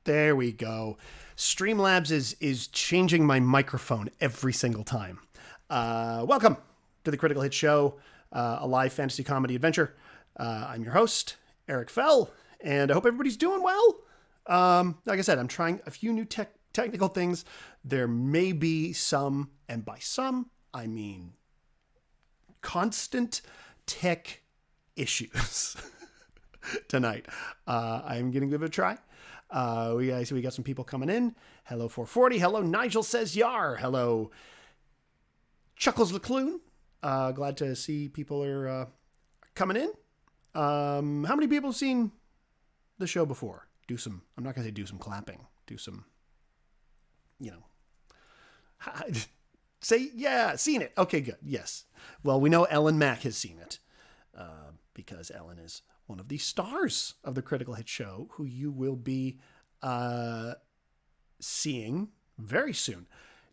There we go. Streamlabs is changing my microphone every single time. Welcome to the Critical Hit Show, a live fantasy comedy adventure. I'm your host, Eric Fell, and I hope everybody's doing well. Like I said, I'm trying a few new technical things. There may be some, and by some, I mean constant tech issues tonight. I'm going to give it a try. We got some people coming in. Hello 440. Hello Nigel says yar. Hello Chuckles LeClune. Glad to see people are coming in. How many people have seen the show before? I'm not going to say do some clapping. Do some, say, yeah, seen it. Okay, good. Yes. Well, we know Ellen Mack has seen it because Ellen is one of the stars of the Critical Hit Show, who you will be seeing very soon.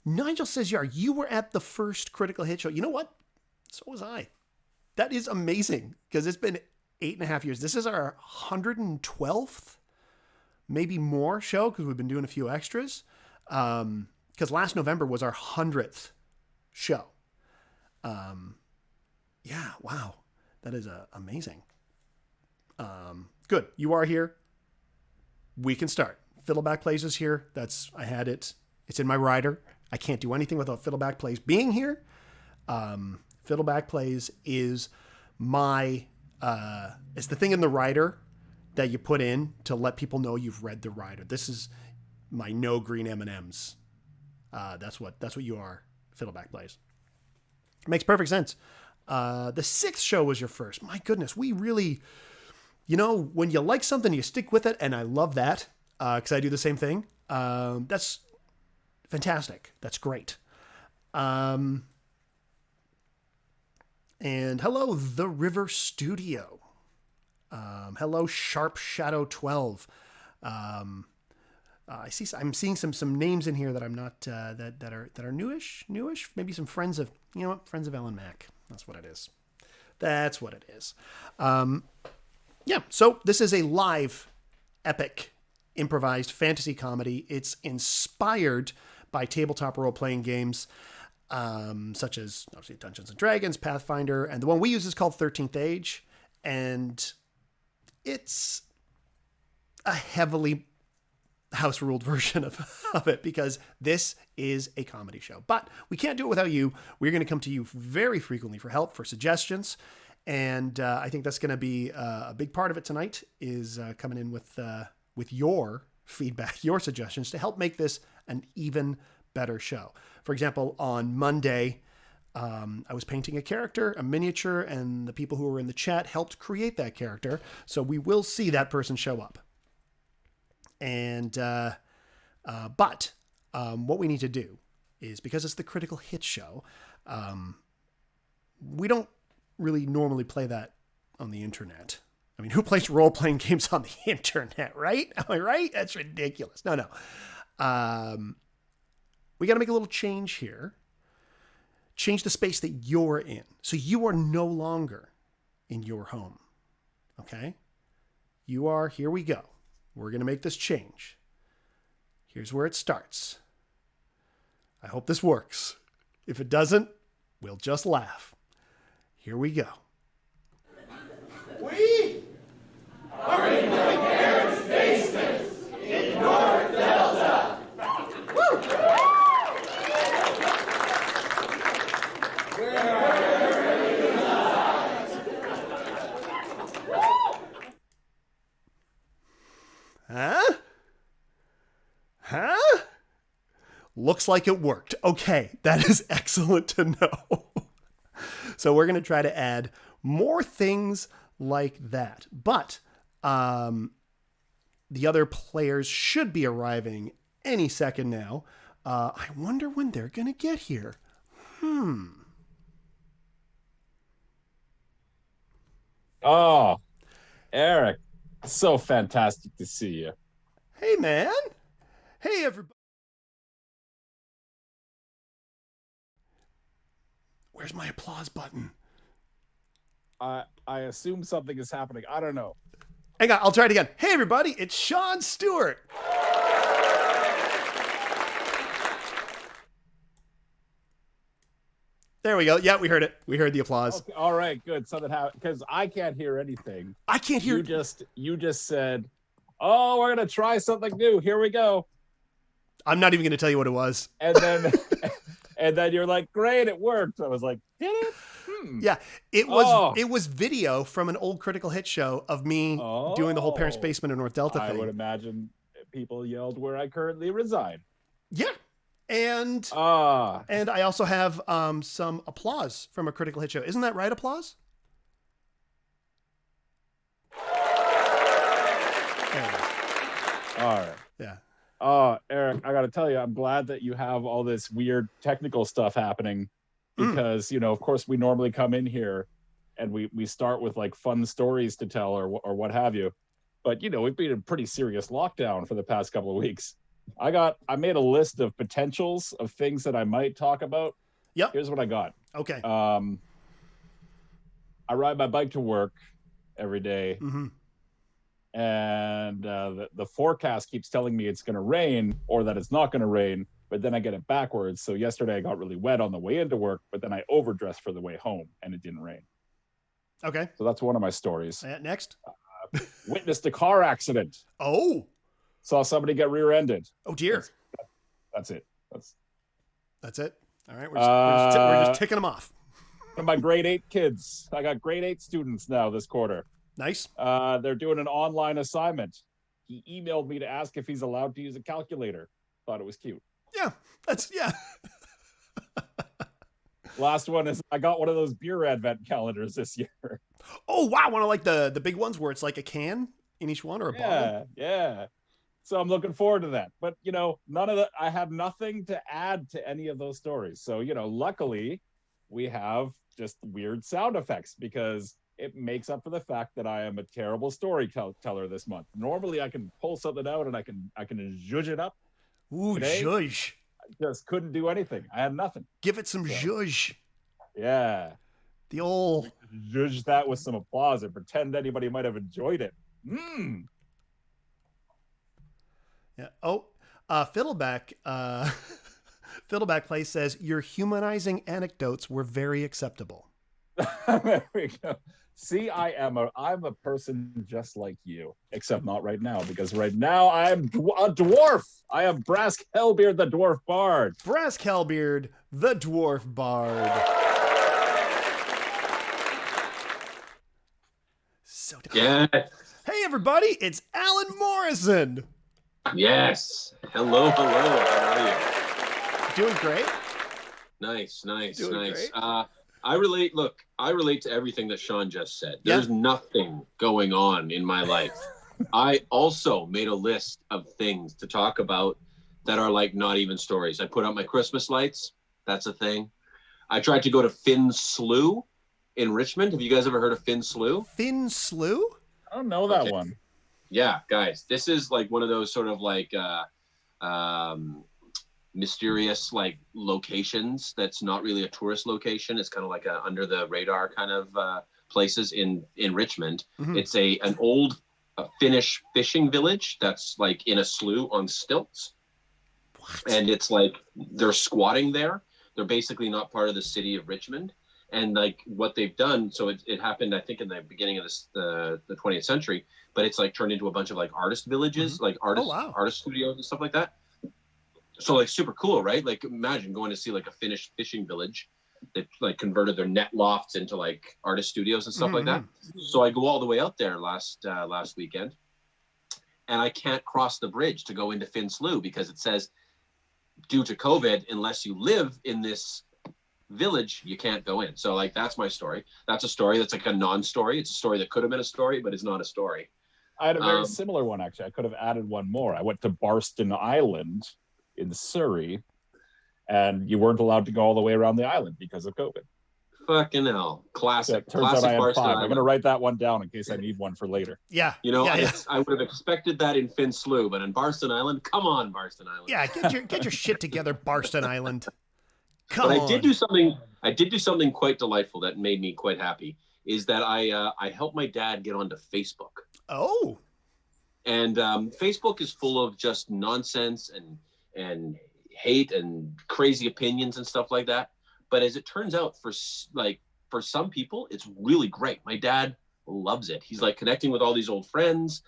Nigel says, you were at the first Critical Hit Show. You know what? So was I. That is amazing because it's been 8.5 years. This is our 112th, maybe more show because we've been doing a few extras. Because last November was our 100th show. Yeah, wow. That is amazing. Good. You are here. We can start. Fiddleback Plays is here. I had it. It's in my rider. I can't do anything without Fiddleback Plays being here. Fiddleback Plays is it's the thing in the rider that you put in to let people know you've read the rider. This is my no green M&Ms. That's what you are. Fiddleback Plays. It makes perfect sense. The 6th show was your first. My goodness, we really, when you like something, you stick with it. And I love that because I do the same thing. That's fantastic. That's great. And hello, The River Studio. Hello, Sharp Shadow 12. I'm seeing some names in here that I'm not that are newish. Maybe some friends of Ellen Mack. That's what it is. Yeah. So this is a live, epic, improvised fantasy comedy. It's inspired by tabletop role-playing games, such as obviously Dungeons and Dragons, Pathfinder, and the one we use is called 13th Age, and it's a heavily house-ruled version of it because this is a comedy show. But we can't do it without you. We're going to come to you very frequently for help, for suggestions, and I think that's going to be a big part of it tonight is coming in with your feedback, your suggestions to help make this an even better show. For example, on Monday, I was painting a character, a miniature, and the people who were in the chat helped create that character. So we will see that person show up. And, but what we need to do is, because it's the Critical Hit Show, we don't really normally play that on the internet. I mean, who plays role-playing games on the internet, right? Am I right? That's ridiculous. No. We got to make a little change here. Change the space that you're in. So you are no longer in your home. Okay? You are, here we go. We're going to make this change. Here's where it starts. I hope this works. If it doesn't, we'll just laugh. Here we go. We are in my parents' basement in North Delta. Woo! Huh? Looks like it worked. Okay, that is excellent to know. So we're going to try to add more things like that. But the other players should be arriving any second now. I wonder when they're going to get here. Oh, Eric, so fantastic to see you. Hey, man. Hey, everybody. Where's my applause button? I assume something is happening. I don't know. Hang on, I'll try it again. Hey, everybody, it's Shaun Stewart. There we go. Yeah, we heard it. We heard the applause. Okay, all right, good. Something happened because I can't hear anything. I can't hear. You just said, "Oh, we're gonna try something new. Here we go." I'm not even going to tell you what it was. And then, and then you're like, "Great, it worked." I was like, "Did it?" Yeah, it was video from an old Critical Hit show of me doing the whole Parents' Basement in North Delta thing. I would imagine people yelled where I currently reside. Yeah. And I also have some applause from a Critical Hit show. Isn't that right, applause? All right. Yeah. Eric, I got to tell you, I'm glad that you have all this weird technical stuff happening because, of course, we normally come in here and we start with like fun stories to tell or what have you. But, we've been in a pretty serious lockdown for the past couple of weeks. I made a list of potentials of things that I might talk about. Yep. Here's what I got. Okay. I ride my bike to work every day. Mm-hmm. And the forecast keeps telling me it's going to rain or that it's not going to rain, but then I get it backwards. So yesterday I got really wet on the way into work, but then I overdressed for the way home and it didn't rain. Okay. So that's one of my stories. Next. Witnessed a car accident. Oh. Saw somebody get rear-ended. Oh dear. That's it. That's it. All right. We're just ticking them off. One of my grade 8 kids. I got grade 8 students now this quarter. Nice. They're doing an online assignment. He emailed me to ask if he's allowed to use a calculator. Thought it was cute. Yeah. Yeah. Last one is I got one of those beer advent calendars this year. Oh wow, one of like the big ones where it's like a can in each one or a bottle. Yeah. So I'm looking forward to that. But none of I have nothing to add to any of those stories. So luckily we have just weird sound effects because it makes up for the fact that I am a terrible storyteller this month. Normally I can pull something out and I can zhuzh it up. Ooh, zhuzh. I just couldn't do anything. I had nothing. Give it some zhuzh. Yeah. The old zhuzh that with some applause and pretend anybody might have enjoyed it. Yeah. Oh, Fiddleback Play says your humanizing anecdotes were very acceptable. There we go. See, I'm a person just like you, except not right now, because right now I'm a dwarf. I am Brask Hellbeard, the dwarf bard. Brask Hellbeard, the dwarf bard. So yeah. Hey everybody, it's Alan Morrison. Yes. Hello. How are you? Doing great. Nice. Doing nice. Great. I relate to everything that Shaun just said. There's nothing going on in my life. I also made a list of things to talk about that are like not even stories. I put out my Christmas lights. That's a thing. I tried to go to Finn Slough in Richmond. Have you guys ever heard of Finn Slough? Finn Slough? I don't know that one. Yeah, guys, this is like one of those sort of like mysterious like locations that's not really a tourist location. It's kind of like a under the radar kind of places in Richmond. Mm-hmm. It's an old Finnish fishing village that's like in a slough on stilts. What? And it's like they're squatting there. They're basically not part of the city of Richmond. And like what they've done, so it happened, I think, in the beginning of the 20th century, but it's like turned into a bunch of like artist villages, like artist studios and stuff like that. So like super cool, right? Like imagine going to see like a Finnish fishing village that like converted their net lofts into like artist studios and stuff like that. So I go all the way out there last weekend, and I can't cross the bridge to go into Finn Slough because it says, due to COVID, unless you live in this village, you can't go in. So like that's my story. That's a story that's like a non-story. It's a story that could have been a story, but it's not a story. I had a very similar one, actually. I could have added one more. I went to Barston Island in Surrey, and you weren't allowed to go all the way around the island because of COVID. Fucking hell. Classic. Turns Classic out I had Barston 5. Island. I'm going to write that one down in case I need one for later. Yeah. I would have expected that in Finn Slough, but in Barston Island, come on, Barston Island. Yeah, get your shit together, Barston Island. Come on. I did do something quite delightful that made me quite happy, is that I helped my dad get onto Facebook. Oh. And Facebook is full of just nonsense and hate and crazy opinions and stuff like that. But as it turns out, for some people, it's really great. My dad loves it. He's like connecting with all these old friends.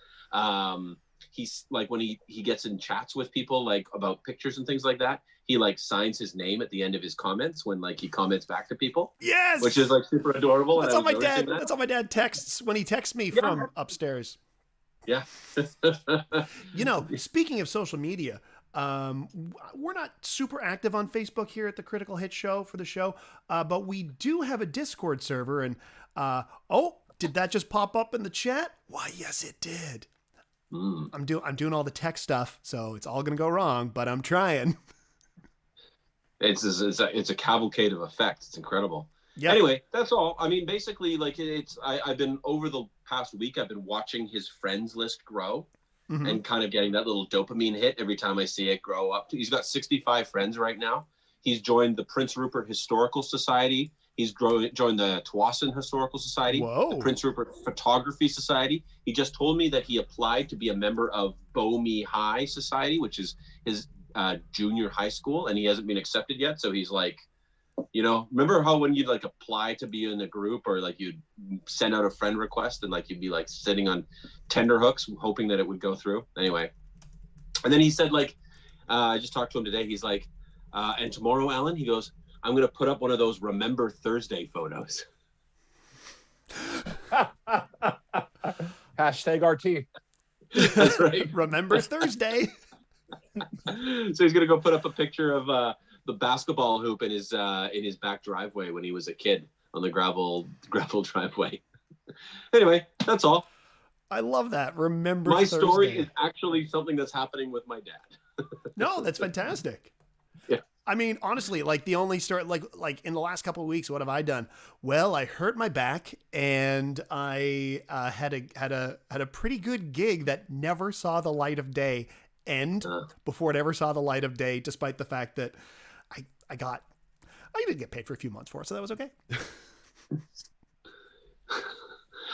He's like, when he gets in chats with people like about pictures and things like that, he like signs his name at the end of his comments when like he comments back to people. Yes, which is like super adorable. That's how my dad. That's how my dad texts when he texts me from upstairs. Yeah. Speaking of social media, we're not super active on Facebook here at the Critical Hit Show for the show, but we do have a Discord server. And did that just pop up in the chat? Why, yes, it did. I'm doing all the tech stuff, so it's all gonna go wrong, but I'm trying. It's a cavalcade of effects. It's incredible. Yeah. Anyway, that's all. I mean, basically, like I've been over the past week, I've been watching his friends list grow and kind of getting that little dopamine hit every time I see it grow up. He's got 65 friends right now. He's joined the Prince Rupert Historical Society. He's joined the Tawasin Historical Society, the Prince Rupert Photography Society. He just told me that he applied to be a member of Bomey High Society, which is his junior high school, and he hasn't been accepted yet. So he's like, remember how when you'd like apply to be in a group or like you'd send out a friend request and like you'd be like sitting on tender hooks hoping that it would go through? Anyway. And then he said like, I just talked to him today. He's like, and tomorrow, Alan, he goes, I'm going to put up one of those Remember Thursday photos. Hashtag RT. That's right. Remember Thursday. So he's going to go put up a picture of the basketball hoop in his back driveway when he was a kid on the gravel driveway. Anyway, that's all. I love that. Remember my Thursday. Story is actually something that's happening with my dad. No, that's fantastic. Yeah. I mean, honestly, like the only story, like in the last couple of weeks, what have I done? Well, I hurt my back, and I had a pretty good gig that never saw the light of day end before it ever saw the light of day, despite the fact that I did get paid for a few months for it, so that was okay.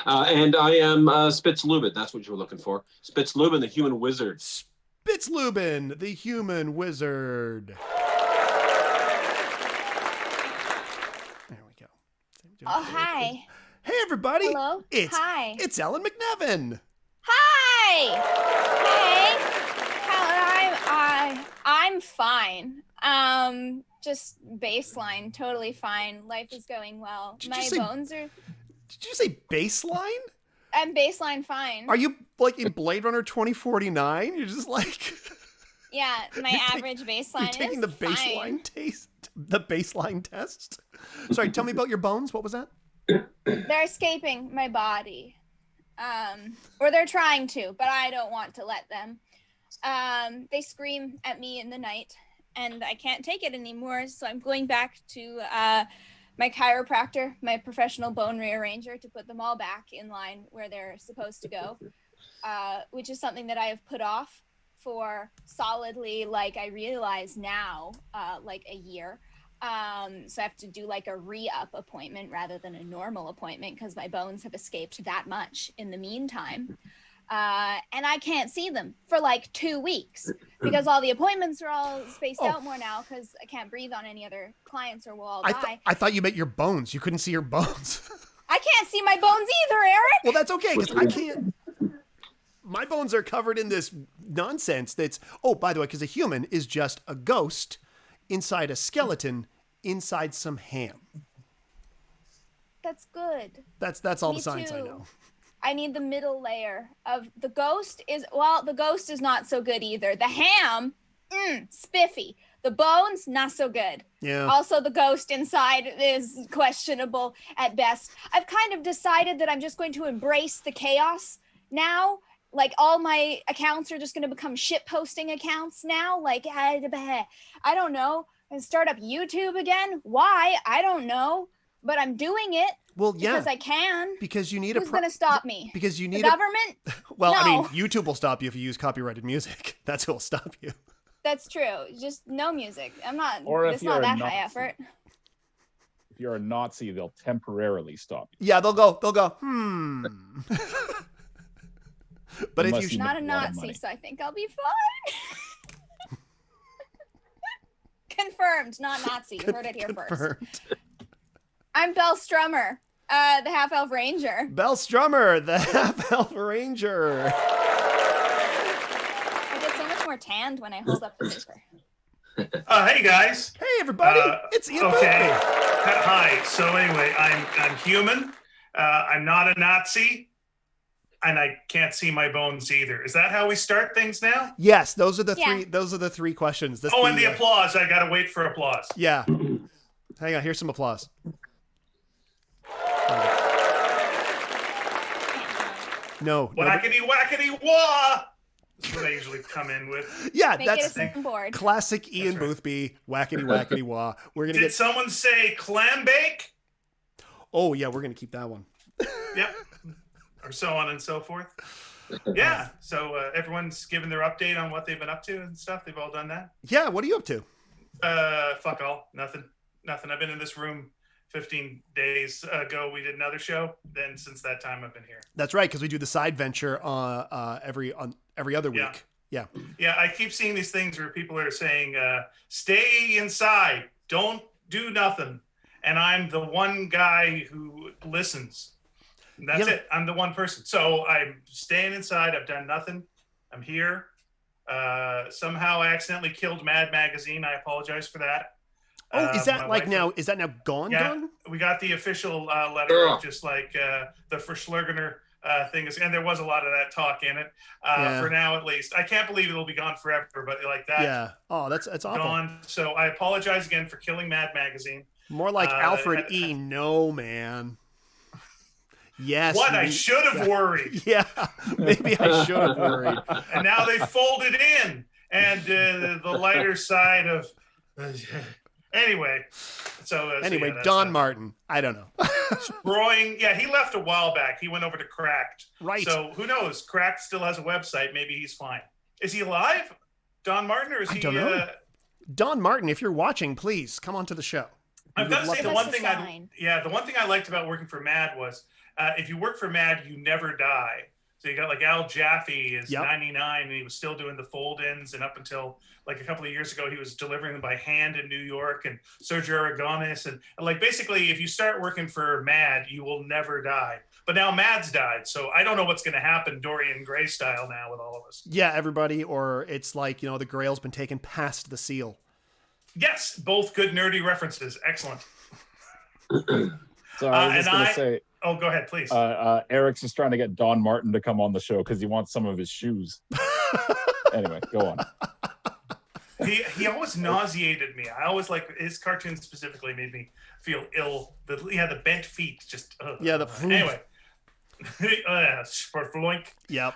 And I am Spitzlubin. That's what you were looking for. Spitzlubin, the human wizard. Spitzlubin, the human wizard. There we go. Oh, hi. Hey, everybody. Hello. Hi. It's Ellen MacNevin. Hi. Hey. I'm fine. Just baseline, totally fine. Life is going well. My bones are. Did you say baseline? I'm baseline fine. Are you like in Blade Runner 2049? You're just like. Yeah, my average baseline. You're taking the baseline the baseline test. Sorry, tell me about your bones. What was that? They're escaping my body, or they're trying to, but I don't want to let them. They scream at me in the night, and I can't take it anymore. So I'm going back to my chiropractor, my professional bone rearranger, to put them all back in line where they're supposed to go, which is something that I have put off for solidly, like I realize now, like a year. So I have to do like a re-up appointment rather than a normal appointment because my bones have escaped that much in the meantime. And I can't see them for like 2 weeks because all the appointments are all spaced out more now because I can't breathe on any other clients or we'll all die. I thought you meant your bones. You couldn't see your bones. I can't see my bones either, Eric. Well, that's okay because I can't. My bones are covered in this nonsense that's, by the way, because a human is just a ghost inside a skeleton inside some ham. That's good. That's all the science I know. I need the middle layer of the ghost is not so good either. The ham, spiffy. The bones, not so good. Yeah. Also, the ghost inside is questionable at best. I've kind of decided that I'm just going to embrace the chaos now. Like all my accounts are just going to become shit posting accounts now. Like, I don't know. And start up YouTube again. Why? I don't know. But I'm doing it. Well, yeah. Because I can. Because you need Who's going to stop me? Because you need the government? Well, no. I mean, YouTube will stop you if you use copyrighted music. That's who'll stop you. That's true. Just no music. It's not that high effort. If you're a Nazi, they'll temporarily stop you. Yeah, they'll go, But Unless if you're not a Nazi, so I think I'll be fine. Confirmed, not Nazi. You heard it here first. Confirmed. I'm Belle Strummer, the half-elf ranger. Belle Strummer, the half-elf ranger. I get so much more tanned when I hold up the paper. Hey guys. Hey everybody, it's Ian Okay. Boothby. Hi. So anyway, I'm human. I'm not a Nazi, and I can't see my bones either. Is that how we start things now? Yes, those are the Yeah. three. Those are the three questions. That's And the applause. I gotta wait for applause. Yeah. Hang on. Here's some applause. No. Whackety whackety wah. That's what I usually come in with. Yeah, Make that's it a board. classic Ian right. Boothby. Whackety whackety wah. We're gonna Did get. someone say clam bake? Oh yeah, we're gonna keep that one. Yep. Or so on and so forth. Yeah. So everyone's given their update on what they've been up to and stuff. They've all done that. Yeah. What are you up to? Fuck all. Nothing. I've been in this room 15 days ago. We did another show. Then since that time, I've been here. That's right, because we do the side venture every other week. Yeah. Yeah. Yeah. I keep seeing these things where people are saying, stay inside. Don't do nothing. And I'm the one guy who listens. And that's Yeah. it. I'm the one person. So I'm staying inside. I've done nothing. I'm here. Somehow I accidentally killed Mad Magazine. I apologize for that. Oh, is that my like wife- now? Is that now gone? Yeah, Gone? we got the official letter Ugh. of just like the Verschlergener thing is, and there was a lot of that talk in it. Yeah. For now, at least. I can't believe it'll be gone forever, but like that Yeah. Oh, that's awful. gone. So I apologize again for killing Mad Magazine. More like Uh, Alfred E. No, man. Yes. What I we- should have worried, Yeah. Maybe I should have worried. and now they folded in, and the lighter side of. Anyway, so Anyway, yeah, that's Don Martin. I don't know. Destroying. Yeah, he left a while back. He went over to Cracked. Right. So who knows? Cracked still has a website. Maybe he's fine. Is he alive, Don Martin, or is I he? don't know. Don Martin, if you're watching, please come onto the show. I've We got to would say love the to- one thing That's a I sign. the one thing I liked about working for Mad was if you work for Mad, you never die. So you got like Al Jaffe is Yep. 99 and he was still doing the fold-ins, and up until like a couple of years ago he was delivering them by hand in New York, and Sergio Aragonis, and like basically if you start working for Mad, you will never die. But now Mad's died, so I don't know what's going to happen Dorian Gray style now with all of us. Yeah, everybody, or it's like, the Grail's been taken past the seal. Yes, both good nerdy references. Excellent. So I was and just going to say, Oh, go ahead, please. Eric's just trying to get Don Martin to come on the show because he wants some of his shoes. Anyway, go on. He always nauseated me. I always like his cartoons specifically made me feel ill. The bent feet just. Yeah, the anyway. Sportfloink. Yep.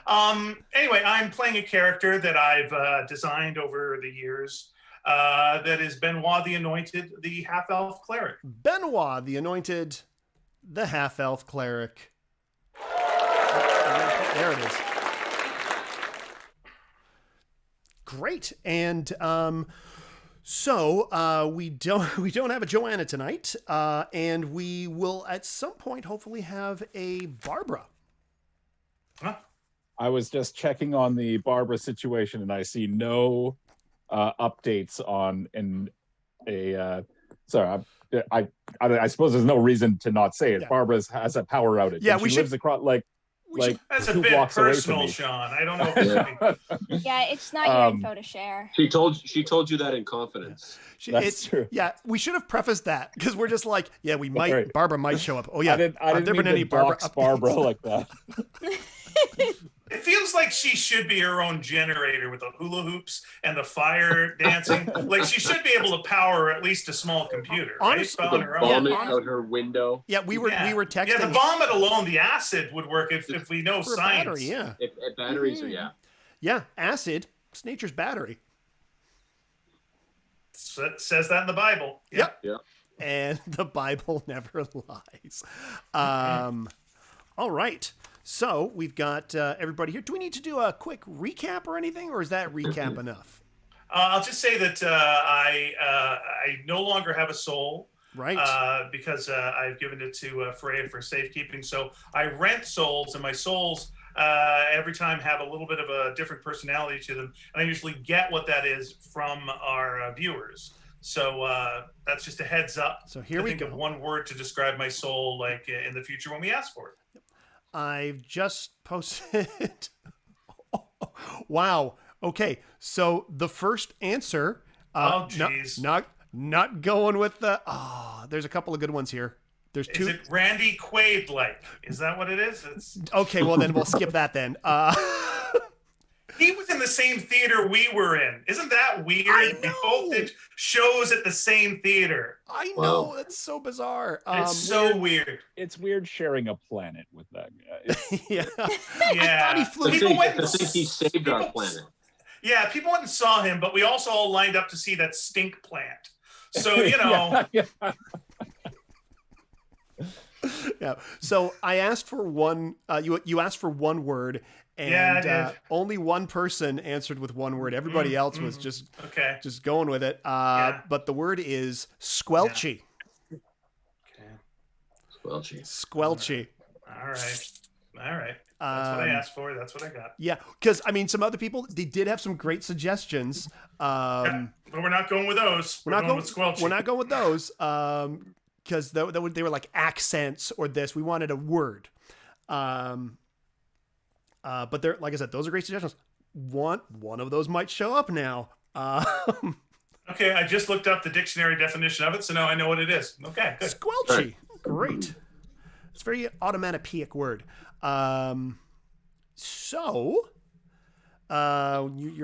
Anyway, I'm playing a character that I've designed over the years. That is Benoit the Anointed, the half-elf cleric. Benoit, the Anointed, the half-elf cleric. There it is. Great. And so we don't have a Joanna tonight, and we will at some point hopefully have a Barbara. Huh? I was just checking on the Barbara situation, and I see no updates on sorry, I suppose there's no reason to not say it. Yeah. Barbara has a power outage. Yeah, and we she should- lives across That's a 2 bit blocks away from personal, me. Sean. I don't know if it should be. Yeah, it's not your info to share. She told you that in confidence. That's true. Yeah, we should have prefaced that because we're just like, yeah, we might. Right. Barbara might show up. Oh yeah, I didn't have there mean been any to Barbara dox updates? Barbara like that. It feels like she should be her own generator with the hula hoops and the fire dancing. Like she should be able to power at least a small computer, Honestly, right? On her own. Bombing Yeah. out her window. Yeah, we were texting. Yeah, the bomb it alone, the acid would work if we know for a science. battery, yeah. If batteries are, yeah. Yeah, acid. It's nature's battery. Says that in the Bible. Yep. Yeah. And the Bible never lies. All right. So we've got everybody here. Do we need to do a quick recap or anything, or is that recap enough? I'll just say that I no longer have a soul. Right. Because I've given it to Freya for safekeeping. So I rent souls, and my souls every time have a little bit of a different personality to them. And I usually get what that is from our viewers. So that's just a heads up. So here to we think go. of one word to describe my soul, like in the future when we ask for it. I've just posted. Wow. Okay. So the first answer. Oh, jeez. Not going with the. There's a couple of good ones here. There's two. Is it Randy Quaid like? Is that what it is? It's... Okay. Well, then we'll skip that then. He was in the same theater we were in. Isn't that weird? I We know. both did shows at the same theater. I know. That's so bizarre. It's so weird. It's weird sharing a planet with that guy. Yeah. Yeah. I thought he flew. To think he saved our planet. Yeah, people went and saw him, but we also all lined up to see that stink plant. So, you know. Yeah. Yeah. So I asked for one. You asked for one word, and Yeah, I did. only one person answered with one word. Everybody else was just going with it. Yeah. But the word is squelchy. Okay. Squelchy. All right. That's what I asked for. That's what I got. Yeah, because I mean, some other people they did have some great suggestions. Yeah, but we're not going with those. We're going with squelchy. We're not going with those. Because they were like accents or this. We wanted a word. But they're, like I said, those are great suggestions. One of those might show up now. Okay, I just looked up the dictionary definition of it, so now I know what it is. Okay, good. Squelchy. Great. It's a very onomatopoeic word. You're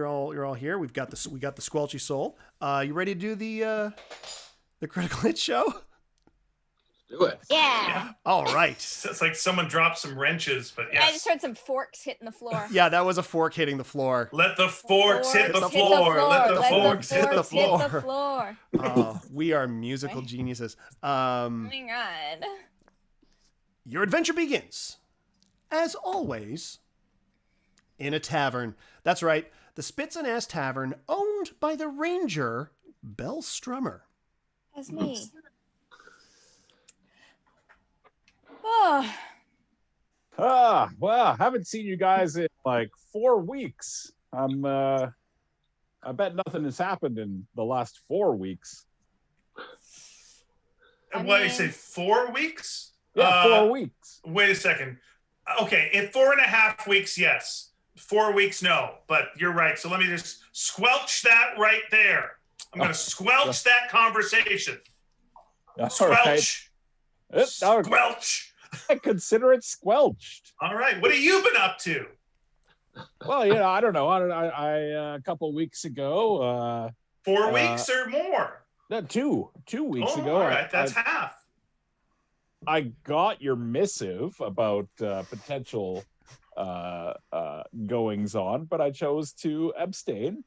all here. We got the squelchy soul. You ready to do the critical hit show? Do it. Yeah. All right. It's like someone dropped some wrenches, but yes. I just heard some forks hitting the floor. Yeah, that was a fork hitting the floor. Let the forks hit the Forks floor. Let the forks hit the floor. Hit the floor. We are musical geniuses. Oh my god. Your adventure begins, as always, in a tavern. That's right, the Spits and Ass Tavern, owned by the ranger, Bell Strummer. That's me. Oh. Well, haven't seen you guys in like 4 weeks. I bet nothing has happened in the last 4 weeks. And what, you say 4 weeks? Yeah, 4 weeks. Wait a second. Okay, in 4.5 weeks, yes. 4 weeks, no. But you're right. So let me just squelch that right there. I'm going to squelch that conversation. Squelch. Right. Squelch. I consider it squelched. All right. What have you been up to? Well, I don't know. I a couple of weeks ago. 4 weeks or more? No, 2 weeks ago. All right. That's half. I got your missive about potential goings on, but I chose to abstain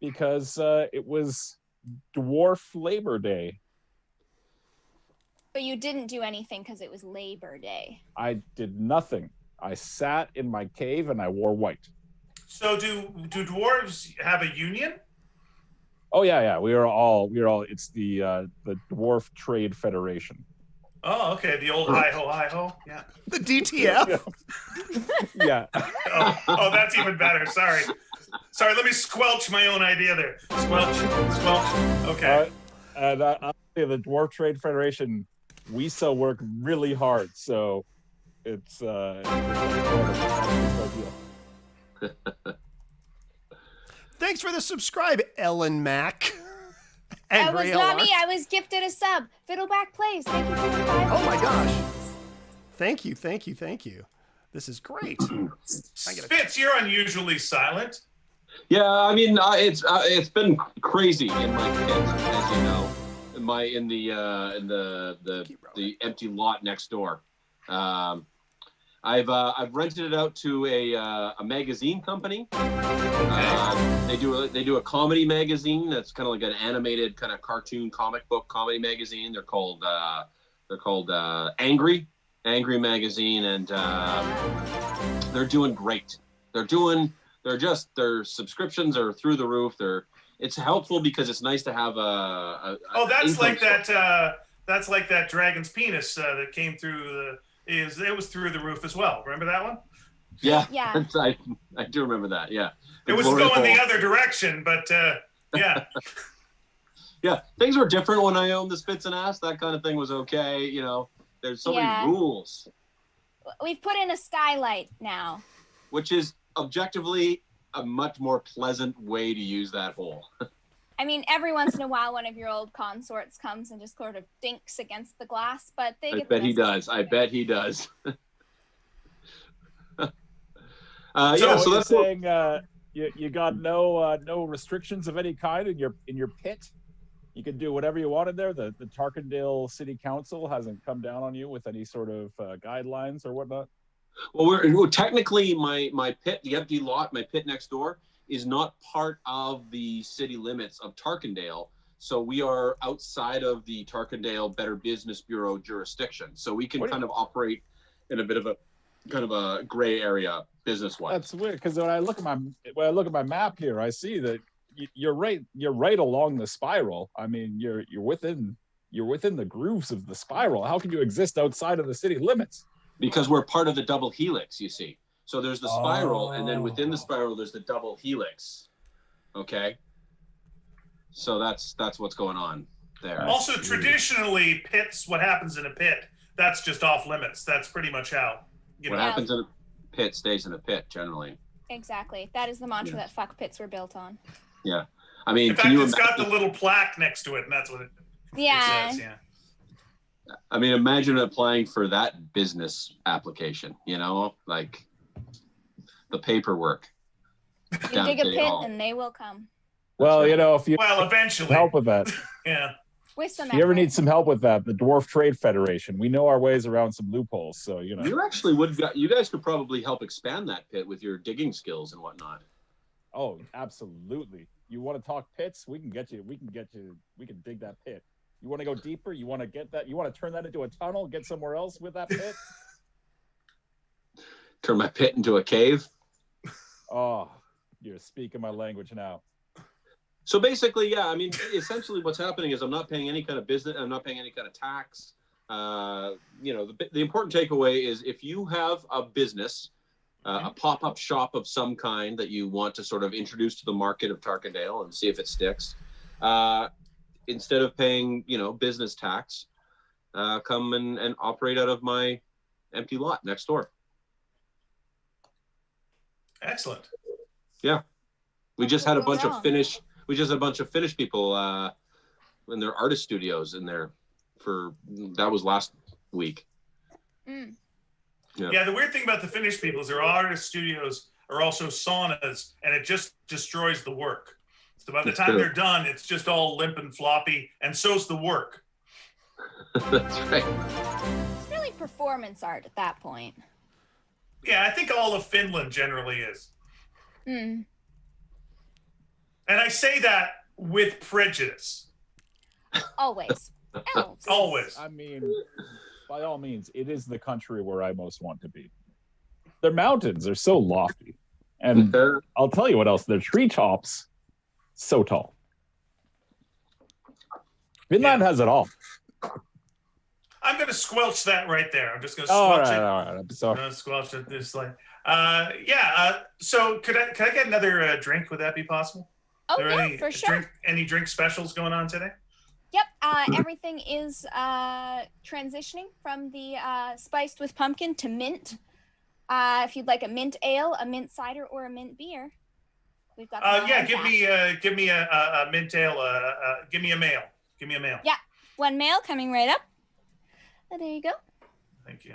because it was Dwarf Labor Day. But you didn't do anything because it was Labor Day. I did nothing. I sat in my cave and I wore white. So do dwarves have a union? Oh yeah. We are all. It's the Dwarf Trade Federation. Oh, okay. The old hi-ho. Yeah. The DTF? Yeah. Oh, that's even better. Sorry, let me squelch my own idea there. Squelch. Okay. And I'll say the Dwarf Trade Federation, we still work really hard, so it's Thanks for the subscribe, Ellen Mack. That was not me. I was gifted a sub. Fiddleback Plays. Thank you for the 5. Oh my gosh. Thank you. This is great. Spitz, you're unusually silent. Yeah, I mean, it's been crazy in my pit, as you know, in the empty lot next door. I've rented it out to a magazine company. They do a comedy magazine that's kind of like an animated kind of cartoon comic book comedy magazine. They're called Angry Magazine, and they're doing great. Their subscriptions are through the roof. It's helpful because it's nice to have that's like that. That's like that dragon's penis that came through it was through the roof as well. Remember that one? Yeah. I do remember that. Yeah. It was going the other direction, but yeah. Yeah, things were different when I owned the Spits and Ass. That kind of thing was okay. You know, there's so many rules. We've put in a skylight now, which is objectively a much more pleasant way to use that hole. I mean, every once in a while, one of your old consorts comes and just sort of dinks against the glass, but they get. I bet he does. I bet he does. So that's saying you got no restrictions of any kind in your pit. You can do whatever you want in there. The Tarkendale City Council hasn't come down on you with any sort of guidelines or whatnot. Well, we're technically my pit, the empty lot, my pit next door is not part of the city limits of Tarkendale. So we are outside of the Tarkendale Better Business Bureau jurisdiction. So we can kind of operate in a bit of a kind of a gray area business-wise. That's weird because when I look at my map here, I see that you're right along the spiral. I mean, you're within the grooves of the spiral. How can you exist outside of the city limits? Because we're part of the double helix, you see. So there's the spiral, and then within the spiral, there's the double helix. Okay. So that's what's going on there. Also, traditionally, pits, what happens in a pit, that's just off limits. That's pretty much how. What happens in a pit stays in a pit, generally. Exactly. That is the mantra that fuck pits were built on. Yeah. I mean, in fact, it's got the little plaque next to it, and that's what it says. Yeah. I mean, imagine applying for that business application, you know, like the paperwork. You dig a pit and they will come. Well, you know, if you eventually help with that. Yeah. With some if you ever need some help with that, the Dwarf Trade Federation, we know our ways around some loopholes. So, you know. You guys could probably help expand that pit with your digging skills and whatnot. Oh, absolutely. You want to talk pits? We can dig that pit. You want to go deeper? You want to get that? You want to turn that into a tunnel? Get somewhere else with that pit? Turn my pit into a cave? Oh, you're speaking my language now. So basically, yeah, I mean, essentially what's happening is I'm not paying any kind of business. I'm not paying any kind of tax. You know, the important takeaway is if you have a business, a pop-up shop of some kind that you want to sort of introduce to the market of Tarkendale and see if it sticks, instead of paying, you know, business tax, come and operate out of my empty lot next door. Excellent. Yeah. We just had a bunch of Finnish people in their artist studios in there that was last week. Mm. Yeah, the weird thing about the Finnish people is their artist studios are also saunas, and it just destroys the work. So by the time they're done, it's just all limp and floppy, and so's the work. That's right. It's really performance art at that point. Yeah, I think all of Finland generally is. Mm. And I say that with prejudice. Always. Elves. Always. I mean, by all means, it is the country where I most want to be. Their mountains are so lofty. And I'll tell you what else, their treetops, so tall. Finland has it all. I'm going to squelch that right there. I'm just going to squelch it. All right. I'm sorry. I'm going to squelch it this like. So could I get another drink? Would that be possible? Oh, yeah, for sure. Any drink specials going on today? Yep. Everything is transitioning from the spiced with pumpkin to mint. If you'd like a mint ale, a mint cider, or a mint beer, we've got. Give me a mint ale. Give me a male. Give me a male. Yeah, one male coming right up. Oh, there you go. Thank you.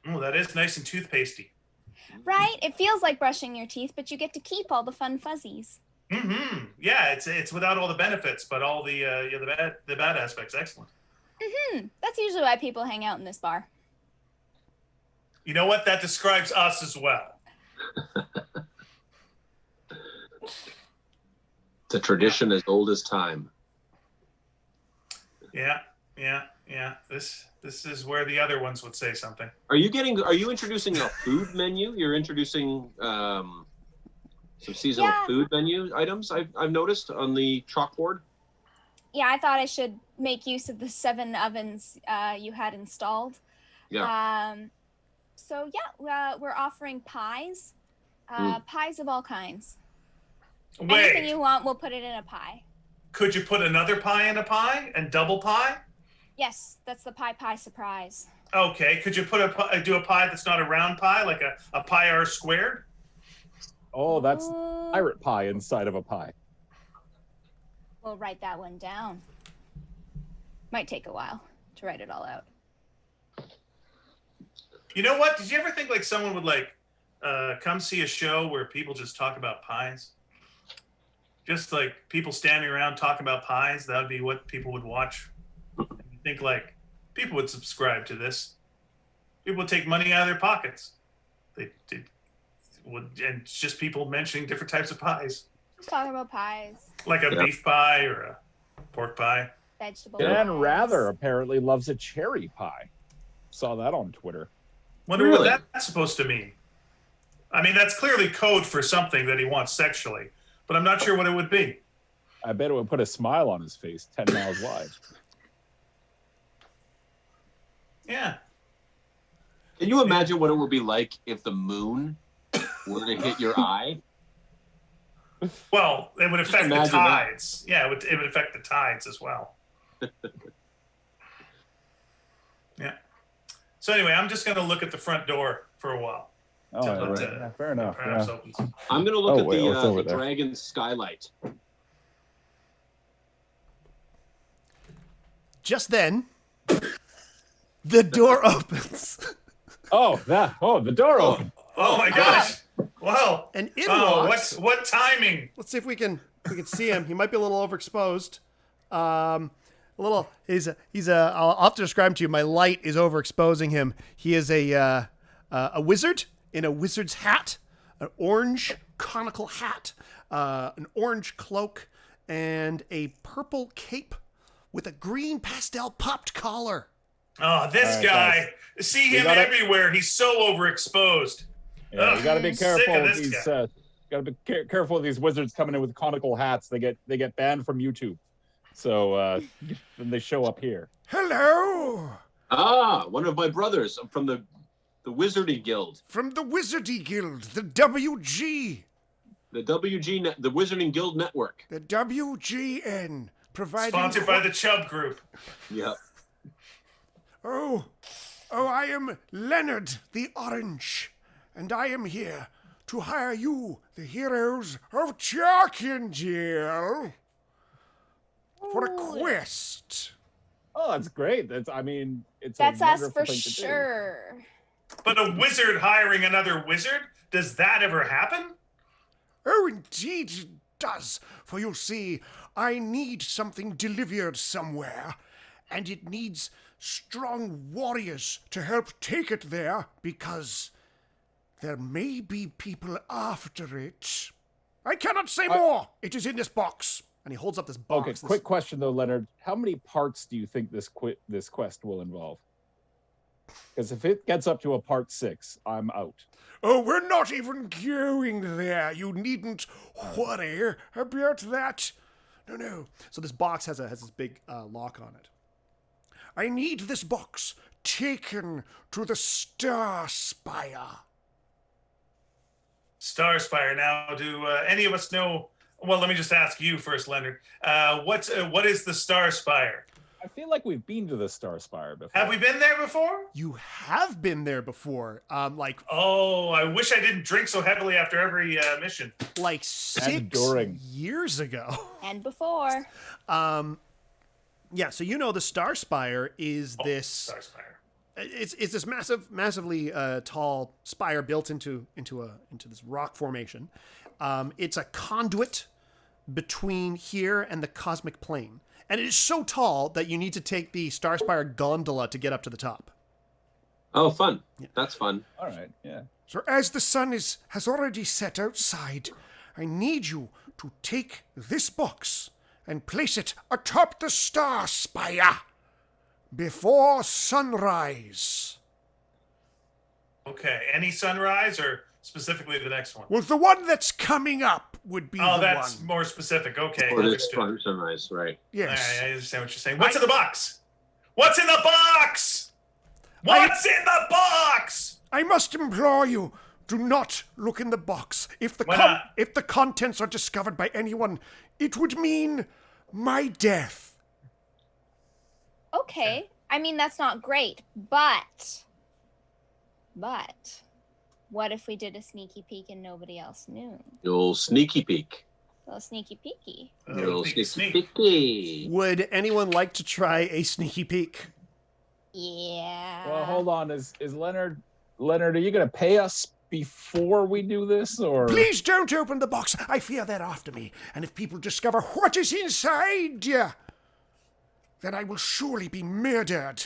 Oh, that is nice and toothpastey. Right? It feels like brushing your teeth, but you get to keep all the fun fuzzies. Mm-hmm. Yeah, it's without all the benefits, but all the bad aspects. Excellent. Mm-hmm. That's usually why people hang out in this bar. You know what? That describes us as well. It's a tradition as old as time. Yeah. This is where the other ones would say something. Are you introducing a food menu? You're introducing some seasonal food menu items I've noticed on the chalkboard. Yeah, I thought I should make use of the 7 ovens you had installed. Yeah. We're offering pies. Pies of all kinds. Wait. Anything you want, we'll put it in a pie. Could you put another pie in a pie and double pie? Yes, that's the pie surprise. Okay. Could you do a pie that's not a round pie, like a pie R squared? Oh, that's pirate pie inside of a pie. We'll write that one down. Might take a while to write it all out. You know what? Did you ever think like someone would like come see a show where people just talk about pies? Just like people standing around talking about pies. That would be what people would watch. And you think like people would subscribe to this. People would take money out of their pockets. They would, and it's just people mentioning different types of pies. Just talking about pies. Like a beef pie or a pork pie. Vegetable Dan pies. Rather apparently loves a cherry pie. Saw that on Twitter. Wonder Really? what that's supposed to mean. I mean, that's clearly code for something that he wants sexually, but I'm not sure what it would be. I bet it would put a smile on his face 10 miles wide. Yeah. Can you imagine what it would be like if the moon were to hit your eye? Well, it would affect the imagine tides. Yeah, it would affect the tides as well. Yeah. So anyway, I'm just going to look at the front door for a while. Oh, Till right. it, Yeah, fair enough. perhaps Yeah. opens. I'm going to look Oh, at wait, what's over the there? dragon skylight. Just then, the door opens. The door opened. Oh my gosh! Wow! And in Oh, walks. what timing? Let's see if we can see him. He might be a little overexposed. I'll have to describe him to you. My light is overexposing him. He is a wizard in a wizard's hat, an orange conical hat, an orange cloak, and a purple cape with a green pastel popped collar. Oh, this All right, guy! See him gotta- everywhere. He's so overexposed. Yeah, you got to be I'm sick careful of with this these. guy. Got to be careful with these wizards coming in with conical hats. They get banned from YouTube. So then they show up here. Hello, Ah, one of my brothers from the Wizarding Guild. from the Wizardy Guild, the WG, The the Wizarding Guild Network. the WGN, providing Sponsored by the Chubb Group. Yep. Oh, I am Leonard the Orange, and I am here to hire you, the heroes of Chalkingale, for a quest. Oh, that's great. It's That's a us wonderful for thing to do. sure. But a wizard hiring another wizard? Does that ever happen? Oh, indeed it does, for you see, I need something delivered somewhere, and it needs strong warriors to help take it there, because there may be people after it. I cannot say more. It is in this box. And he holds up this box. Okay, this- quick question though, Leonard. How many parts do you think this quest will involve? Because if it gets up to a part 6, I'm out. Oh, we're not even going there. You needn't worry about that. No. So this box has this big lock on it. I need this box taken to the Star Spire. Starspire. Now, do any of us know? Well, let me just ask you first, Leonard. What is the Starspire? I feel like we've been to the Star Spire before. Have we been there before? You have been there before, Oh, I wish I didn't drink so heavily after every mission. like 6 during. years ago. And before. Yeah, so you know the Star Spire is this. Starspire. It's this massively tall spire built into this rock formation. It's a conduit between here and the cosmic plane, and it is so tall that you need to take the Star Spire gondola to get up to the top. Oh, fun. That's fun. All right, yeah. So as the sun has already set outside, I need you to take this box and place it atop the Star Spire before sunrise. Okay. Any sunrise or specifically the next one? Well, the one that's coming up would be Oh, the that's one. more specific. Okay. Or this Understood. sunrise, right? Yes. I understand what you're saying. What's in the box? What's in the box? What's in the box? I must implore you, do not look in the box. If the Why not? if the contents are discovered by anyone, it would mean my death. Okay. I mean, that's not great, but what if we did a sneaky peek and nobody else knew? The old sneaky peek. A little sneaky peeky. The old Peek, sneaky peeky. Would anyone like to try a sneaky peek? Yeah. Well, hold on. Is Leonard, are you going to pay us before we do this, or? Please don't open the box. I fear they're after me. And if people discover what is inside, then I will surely be murdered.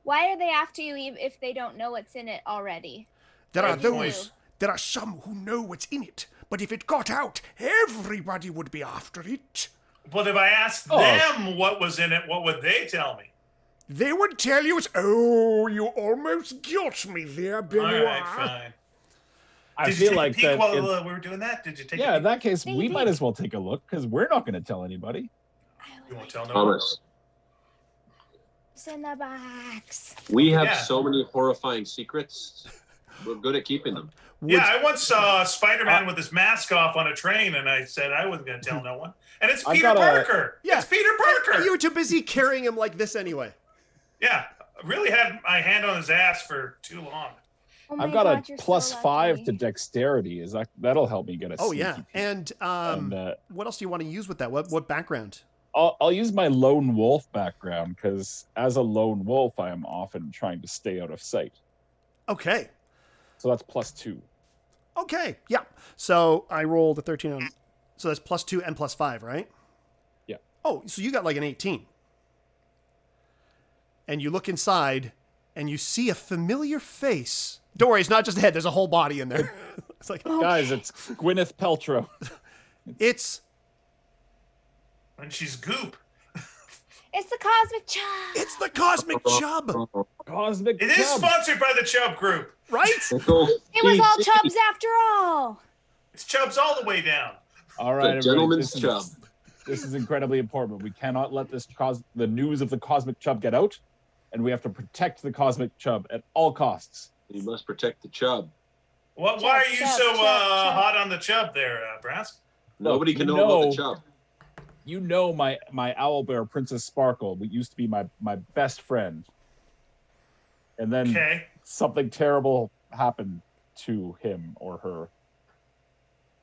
Why are they after you if they don't know what's in it already? There are What do you those, do? there are some who know what's in it. But if it got out, everybody would be after it. But if I asked them what was in it, what would they tell me? They would tell you it's, oh, you almost got me there, Benoit. All right, fine. I Did you feel take like a peek that. while we were doing that? Did you take a Yeah, in peek? that case, we Maybe. might as well take a look because we're not going to tell anybody. You won't tell no one. Thomas, It's in the box. we have Yeah. so many horrifying secrets. We're good at keeping them. Yeah, I once saw Spider-Man with his mask off on a train, and I said I wasn't going to tell no one. And it's I've Peter got a- Parker. Yeah. It's Peter Parker. You were too busy carrying him like this anyway. Yeah, I really had my hand on his ass for too long. Oh my I've got God, a you're so +5 lucky. to dexterity. That'll help me get a? Oh, yeah. sneaky peek. And what else do you want to use with that? What background? I'll use my lone wolf background because as a lone wolf, I am often trying to stay out of sight. Okay. So that's +2. Okay. Yeah. So I rolled a 13 on. So that's +2 and +5, right? Yeah. Oh, so you got like an 18. And you look inside and you see a familiar face. Don't worry, it's not just a head. There's a whole body in there. It's like, Guys, it's Gwyneth Paltrow. it's And she's goop. It's the cosmic chub. the Cosmic Chub, Cosmic It is Chub. sponsored by the Chubb Group. right? It was all chubs after all. It's Chubbs all the way down. All right, The everybody, gentleman's this chub. This is incredibly important. We cannot let the news of the Cosmic Chub get out, and we have to protect the Cosmic Chub at all costs. You must protect the chub. Why Chubb, are you Chubb, so Chubb, Chubb. hot on the Chubb there, Brass? Nobody can you know about know- the chub. You know my owlbear, Princess Sparkle, who used to be my best friend. And then Okay. something terrible happened to him or her.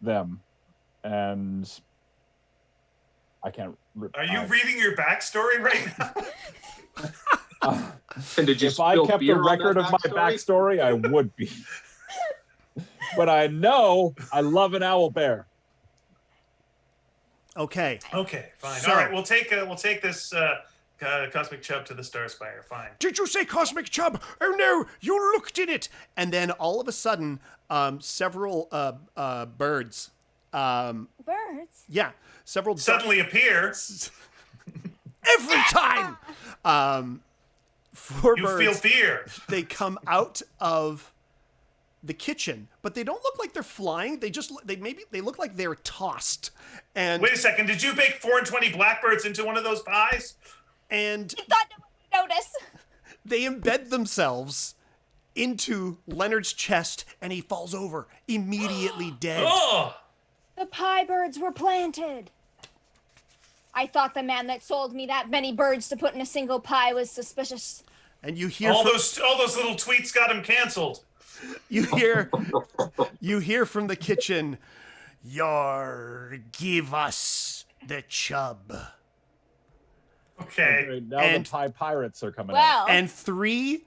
Them. And I can't... Are you reading your backstory right now? And did you If I spill kept a beer on record that of my backstory, I would be. But I know I love an owlbear. Okay. Okay, fine. So- All right, we'll take this Cosmic Chubb to the Star Spire. Fine. Did you say Cosmic Chub? Oh no, you looked in it. And then all of a sudden, several birds. Birds. Yeah, several Suddenly appear. every time. Four You birds. feel fear. They come out of the kitchen, but they don't look like they're flying. They look like they're tossed. And Wait a second. Did you bake 4 and 20 blackbirds into one of those pies? and I thought no one would notice. they embed themselves into Leonard's chest, and he falls over, immediately dead. Oh, The pie birds were planted. I thought the man that sold me that many birds to put in a single pie was suspicious. And you hear all from, those little tweets got him canceled. you hear from the kitchen, give us the chub. Okay. Now And- the pie pirates are coming out. Well, And 3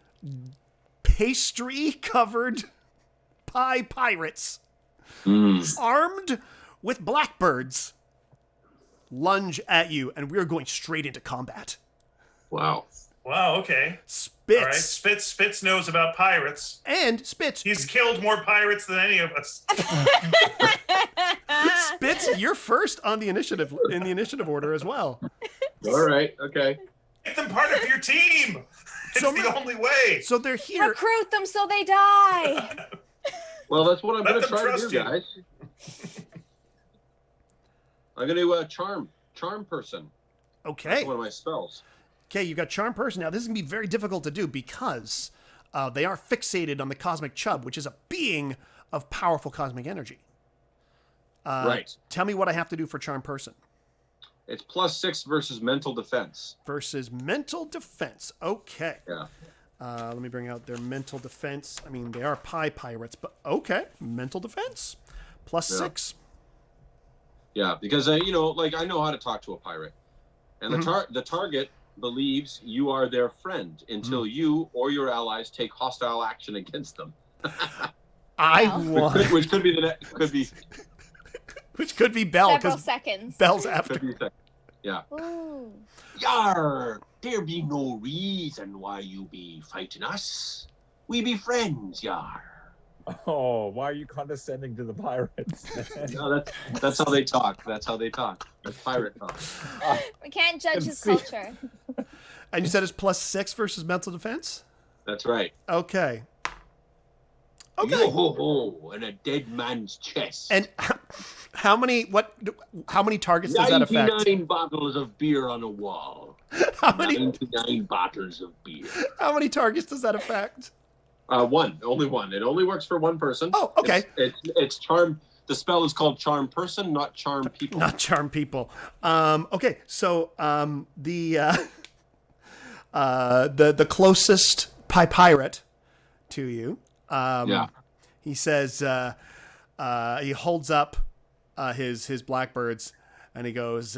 pastry-covered pie pirates, armed with blackbirds, lunge at you, and we're going straight into combat. Wow. Wow. Okay. Spitz All right. Spitz knows about pirates. and Spitz. He's killed more pirates than any of us. Spitz, you're first on the initiative order as well. All right. Okay. Make them part of your team. It's So the only way. So they're here. recruit them so they die. Well, that's what I'm Let going to them try to trust do, you. guys. I'm going to charm person. Okay. One of my spells. Okay, you've got Charm Person. Now, this is going to be very difficult to do because they are fixated on the Cosmic Chub, which is a being of powerful cosmic energy. Right. Tell me what I have to do for Charm Person. It's +6 versus mental defense. Versus mental defense. Okay. Yeah. Let me bring out their mental defense. I mean, they are pie pirates, but okay. Mental defense. +6. Yeah, because you know, like I know how to talk to a pirate, and the target believes you are their friend until you or your allies take hostile action against them. Which could be which could be Bell. Several seconds. Bell's after. Yeah. Ooh. Yar, there be no reason why you be fighting us. We be friends, yar. Oh, why are you condescending to the pirates? No, that's how they talk. That's how they talk. That's pirate talk. We can't judge his culture. And you said it's +6 versus mental defense? That's right. Okay. Yo ho ho, and a dead man's chest. And how many targets does that affect? 99 bottles of beer on a wall. How many 99 bottles of beer. How many targets does that affect? One. Only one. It only works for one person. Oh, okay. It's charm. The spell is called charm person, not charm people. Not charm people. Okay, so the closest pirate to you. He says he holds up his blackbirds and he goes,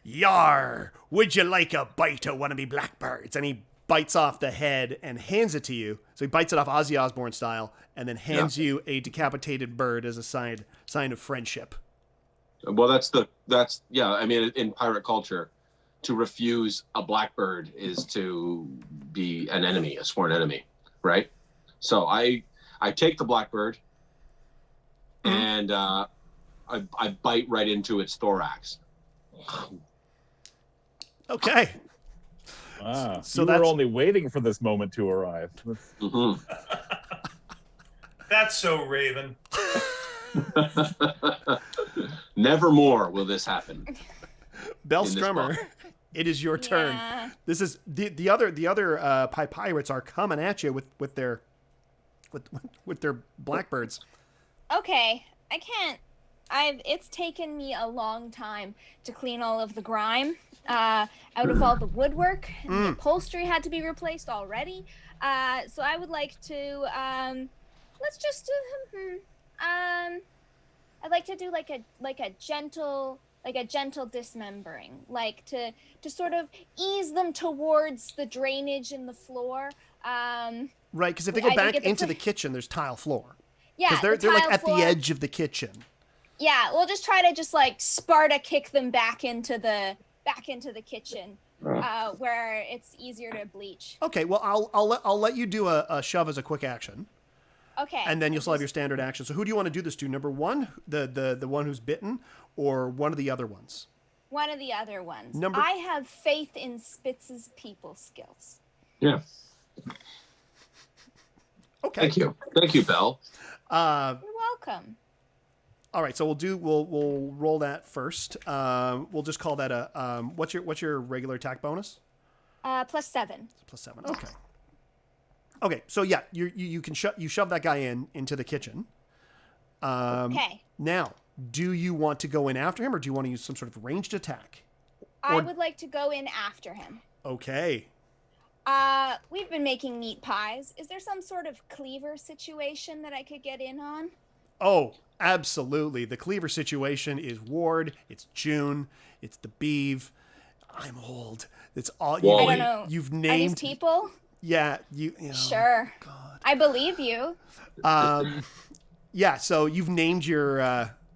"Yar, would you like a bite of one of me blackbirds?" And he bites off the head and hands it to you. So he bites it off Ozzy Osbourne style and then hands you a decapitated bird as a sign of friendship. Well, that's I mean, in pirate culture, to refuse a blackbird is to be an enemy, a sworn enemy, right? So I take the blackbird and I bite right into its thorax. Okay. Wow. So you that's were only waiting for this moment to arrive. That's so Raven. Never more will this happen. Bell Strummer, it is your turn. Yeah. This is the other pirates are coming at you with their blackbirds. Okay, I can't. It's taken me a long time to clean all of the grime out of all the woodwork. And the upholstery had to be replaced already. So I would like to let's just do I'd like to do like a gentle dismembering, like to sort of ease them towards the drainage in the floor. Right, because if they go back into the kitchen, there's tile floor. Yeah, because they're like at the edge of the kitchen. Yeah, we'll just try to like Sparta kick them back into the kitchen, where it's easier to bleach. Okay, well I'll let you do a shove as a quick action. Okay. And then you'll still have your standard action. So who do you want to do this to? Number one, the one who's bitten, or one of the other ones? One of the other ones. Number- I have faith in Spitz's people skills. Yeah. Okay. Thank you, Belle. You're welcome. All right, so we'll roll that first. We'll just call that a what's your regular attack bonus? +7. +7. Okay. Okay, so yeah, you can shove that guy into the kitchen. Okay. Now, do you want to go in after him, or do you want to use some sort of ranged attack? I would like to go in after him. Okay. We've been making meat pies. Is there some sort of cleaver situation that I could get in on? Oh, absolutely. The cleaver situation is Ward. It's June. It's the Beeve. I'm old. It's all I don't know. You've Are these named people? Yeah, you know. Sure. God. I believe you. Yeah, so you've named your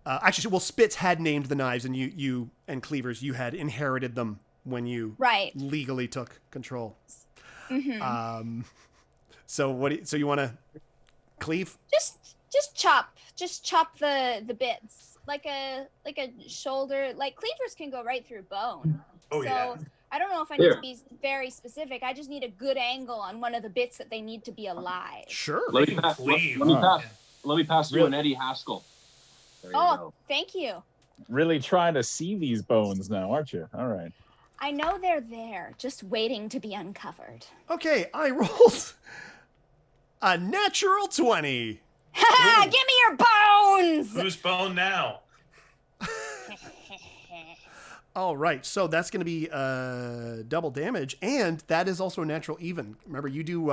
actually, well, Spitz had named the knives, and you and cleavers, you had inherited them when you legally took control. Mm-hmm. So so you want to cleave? Just chop the bits like a shoulder. Like cleavers can go right through bone. Oh, so yeah. I don't know if I need to be very specific. I just need a good angle on one of the bits that they need to be alive. Sure. Let me pass you an Eddie Haskell. There you go. Thank you. Really trying to see these bones now, aren't you? All right. I know they're there, just waiting to be uncovered. Okay, I rolled a natural 20. Ha! Give me your bones! Whose bone now? All right, so that's going to be double damage, and that is also a natural even. Remember, you do.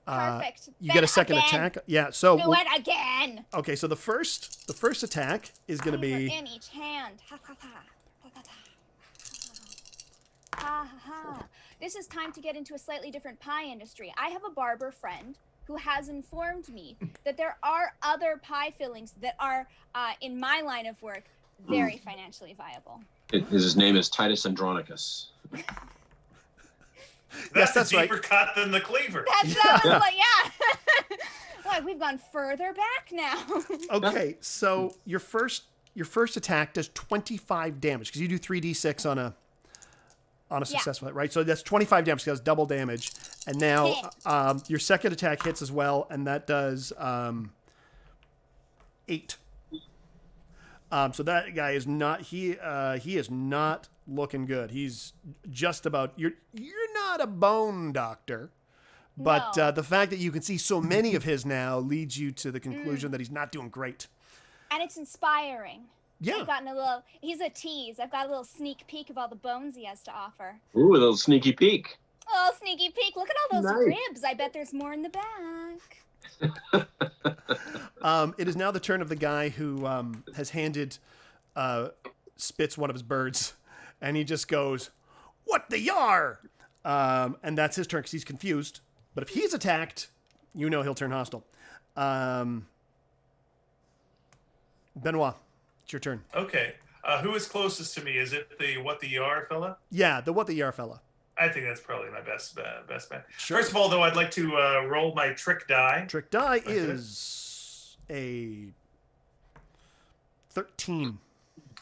Perfect. You Then get a second again. attack. Yeah. So. Do it again. Okay, so the first attack is going to Flavor be. in each hand. Ha ha ha. Ha ha ha. Ha ha ha. This is time to get into a slightly different pie industry. I have a barber friend who has informed me that there are other pie fillings that are, in my line of work, very financially viable. His name is Titus Andronicus. That's that's a right. deeper cut than the cleaver. That was like, yeah. Like, we've gone further back now. Okay, so your first attack does 25 damage because you do 3d6 on a successful hit, right? So that's 25 damage because double damage. And now your second attack hits as well, and that does 8. So that guy is not he is not looking good. He's just about you're not a bone doctor, but No. the fact that you can see so many of his now leads you to the conclusion that he's not doing great. And it's inspiring. Yeah. He's a tease. I've got a little sneak peek of all the bones he has to offer. Ooh, a little sneaky peek. Oh, sneaky peek. Look at all those Nice. ribs. I bet there's more in the back. It is now the turn of the guy who has handed Spitz one of his birds, and he just goes, "What the yar?" And that's his turn because he's confused. But if he's attacked, you know he'll turn hostile. Benoit, it's your turn. Okay. Who is closest to me? Is it the what the yar fella? Yeah, the what the yar fella. I think that's probably my best bet. Sure. First of all, though, I'd like to roll my trick die. Trick die is a 13.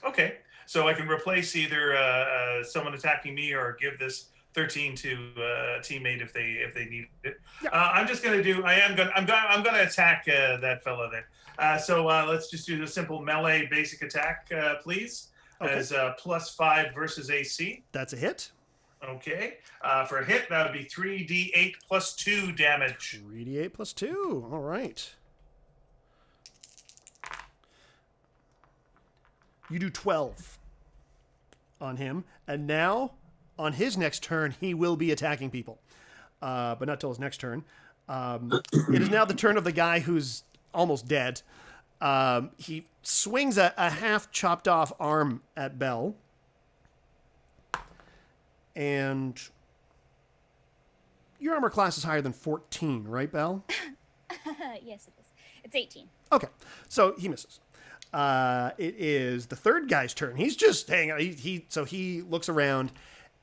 Okay, so I can replace either someone attacking me or give this 13 to a teammate if they need it. Yeah. I'm just gonna do. I'm gonna attack that fella there. So let's just do the simple melee basic attack, please. Okay. As +5 versus AC. That's a hit. Okay. For a hit, that would be 3d8 + 2 damage. 3d8 + 2. All right. You do 12 on him, and now on his next turn, he will be attacking people, but not till his next turn. It is now the turn of the guy who's almost dead. He swings a half chopped off arm at Bell, and your armor class is higher than 14, right, Bell? Yes, it is. It's 18. Okay, so he misses. It is the third guy's turn. He's just hanging out. He looks around,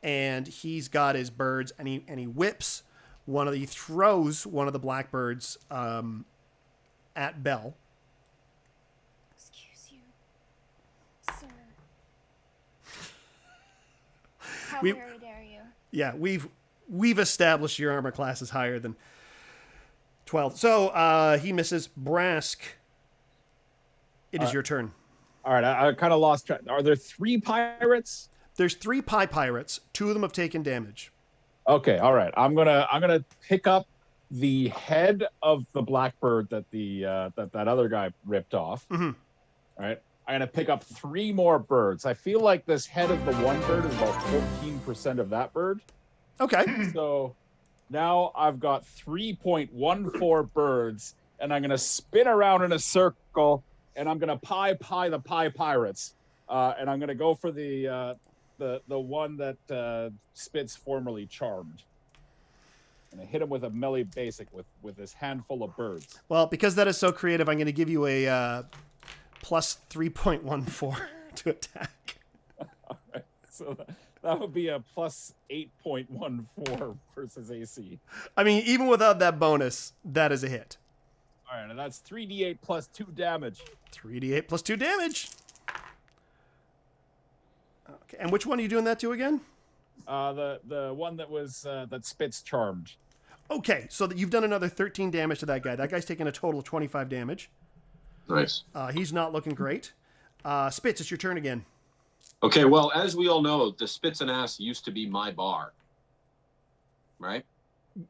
and he's got his birds, and he whips he throws one of the blackbirds at Bell. Excuse you, sir. How We- very dare you? Yeah, we've established your armor class is higher than 12. So he misses. Brask, it is your turn. All right, I kind of lost track. Are there 3 pirates? There's 3 pie pirates. 2 of them have taken damage. Okay, all right. I'm gonna pick up the head of the blackbird that that other guy ripped off. Mm-hmm. All right. I'm gonna pick up 3 more birds. I feel like this head of the one bird is about 14% of that bird. Okay. So now I've got 3.14 birds, and I'm gonna spin around in a circle, and I'm gonna pie the pie pirates, and I'm gonna go for the one that Spitz formerly charmed. And I hit him with a melee basic with this handful of birds. Well, because that is so creative, I'm going to give you a plus 3.14 to attack. All right. So that would be a plus 8.14 versus AC. I mean, even without that bonus, that is a hit. All right, and that's 3d8 plus 2 damage. 3d8 plus 2 damage. Okay, and which one are you doing that to again? The one that was that Spitz charmed. Okay, so that you've done another 13 damage to that guy. That guy's taking a total of 25 damage. Nice. He's not looking great. Spitz, it's your turn again. Okay, well, as we all know, the Spitz and Ass used to be my bar, right?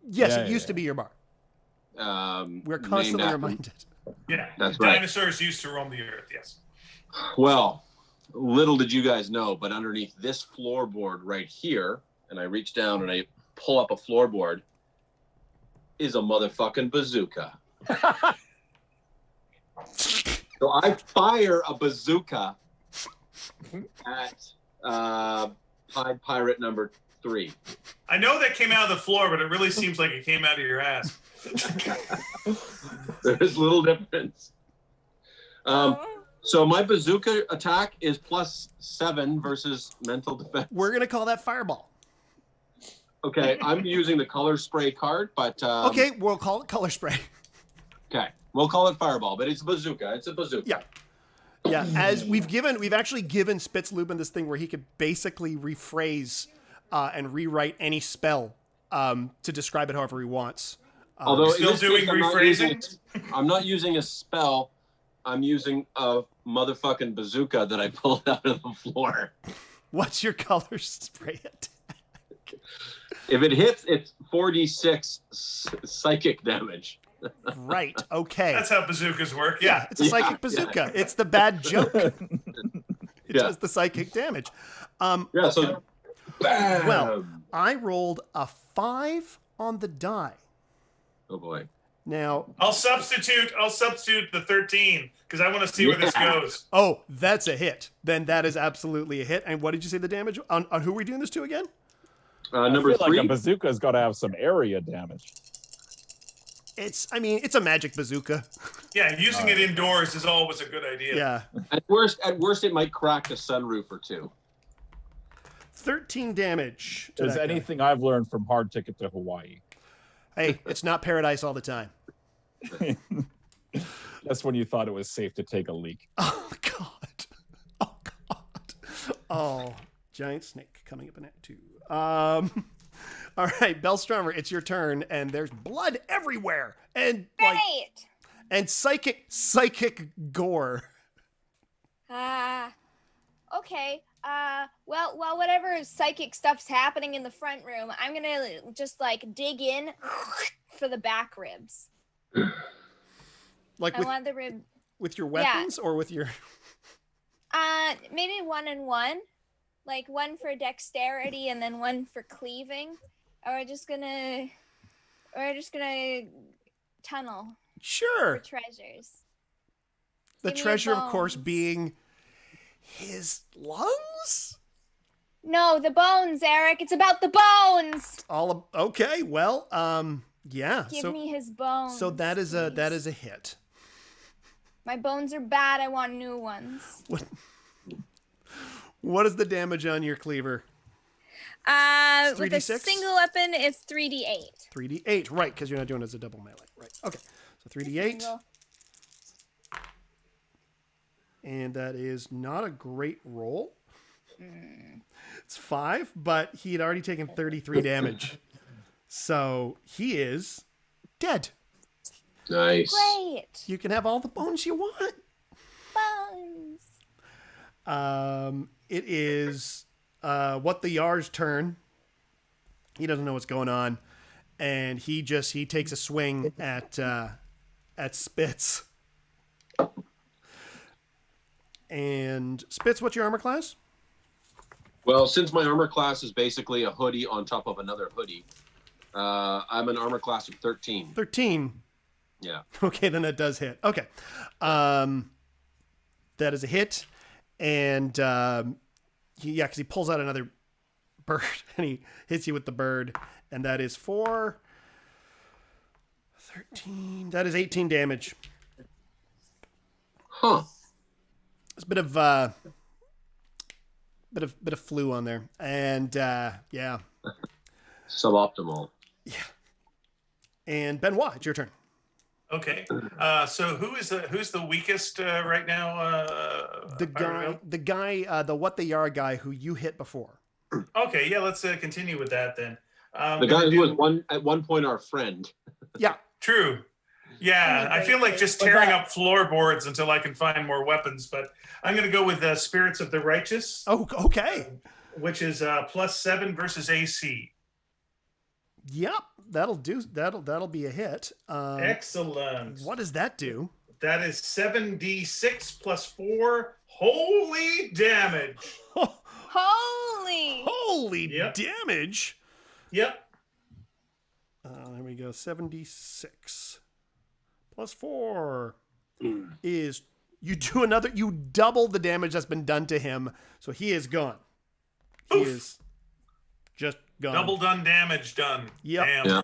Yes, Yeah, it used to be your bar. We're named constantly after- reminded. Yeah. That's right. Dinosaurs used to roam the earth. Yes. Well, little did you guys know, but underneath this floorboard right here, and I reach down and I pull up a floorboard, is a motherfucking bazooka. So I fire a bazooka at Pied Pirate number 3. I know that came out of the floor, but it really seems like it came out of your ass. There's a little difference. So my bazooka attack is +7 versus mental defense. We're going to call that fireball. Okay, I'm using the color spray card, but... okay, we'll call it color spray. Okay, we'll call it fireball, but it's a bazooka. It's a bazooka. Yeah. Yeah, as we've actually given Spitzlubin this thing where he could basically rephrase and rewrite any spell to describe it however he wants. Although still doing rephrasing? I'm not using a spell. I'm using a motherfucking bazooka that I pulled out of the floor. What's your color spray attack? If it hits, it's 4d6 psychic damage. Right. Okay. That's how bazookas work. Yeah, Yeah. it's a psychic bazooka. Yeah. It's the bad joke. It does the psychic damage. Yeah. So, bam! Well, I rolled a 5 on the die. Oh boy. Now I'll substitute the 13 because I want to see where this goes. Oh, that's a hit. Then that is absolutely a hit. And what did you say the damage on who are we doing this to again? Number I feel 3. like a bazooka's got to have some area damage. It's a magic bazooka. Yeah, using it indoors is always a good idea. Yeah. At worst, it might crack a sunroof or 2. 13 damage. Is anything I've learned from Hard Ticket to Hawaii? Hey, it's not paradise all the time. That's when you thought it was safe to take a leak. Oh God. Oh God. Oh, giant snake coming up in Act 2. All right, Bellstromer, it's your turn, and there's blood everywhere, and Great. and psychic gore. Okay. Well, whatever psychic stuff's happening in the front room, I'm gonna just like dig in for the back ribs. Like I want the rib. with your weapons or with your. Maybe 1 and 1, like 1 for dexterity and then 1 for cleaving. Or we're just gonna tunnel Sure. for treasures. The Give me treasure, of course, bones. being his lungs. No, the bones, Eric. It's about the bones. Okay. Well, yeah. Give me his bones. So that is please. a hit. My bones are bad. I want new ones. What is the damage on your cleaver? With a 3d6? single weapon, it's 3d8. 3d8, right? Because you're not doing it as a double melee, right? Okay, so 3d8, Single. and that is not a great roll. It's 5, but he had already taken 33 damage, so he is dead. Nice. Great. You can have all the bones you want. Bones. It is what the Yar's turn. He doesn't know what's going on, and he takes a swing at Spitz. And Spitz, what's your armor class? Well, since my armor class is basically a hoodie on top of another hoodie, I'm an armor class of 13. 13. Yeah. Okay, then that does hit. Okay. That is a hit. And because he pulls out another bird and he hits you with the bird. And that is 4, 13. That is 18 damage. Huh. It's a bit of bit of flu on there. And yeah. Suboptimal. Yeah. And Benoit, it's your turn. Okay. So who's the weakest right now? The guy, the what the Yar guy who you hit before. Okay, yeah, let's continue with that then. The guy who was at one point our friend. Yeah. True. Yeah, I feel like just tearing up floorboards until I can find more weapons, but I'm going to go with the Spirits of the Righteous. Oh, okay. Which is +7 versus AC. Yep, that'll do. That'll be a hit. Excellent. What does that do? That is 7d6 +4 Holy damage. Holy. Yep. damage. Yep. There we go. 76 plus 4 is you double the damage that's been done to him. So he is gone. He Oof. is just gone. Double done damage done. Yep. Damn. Yeah.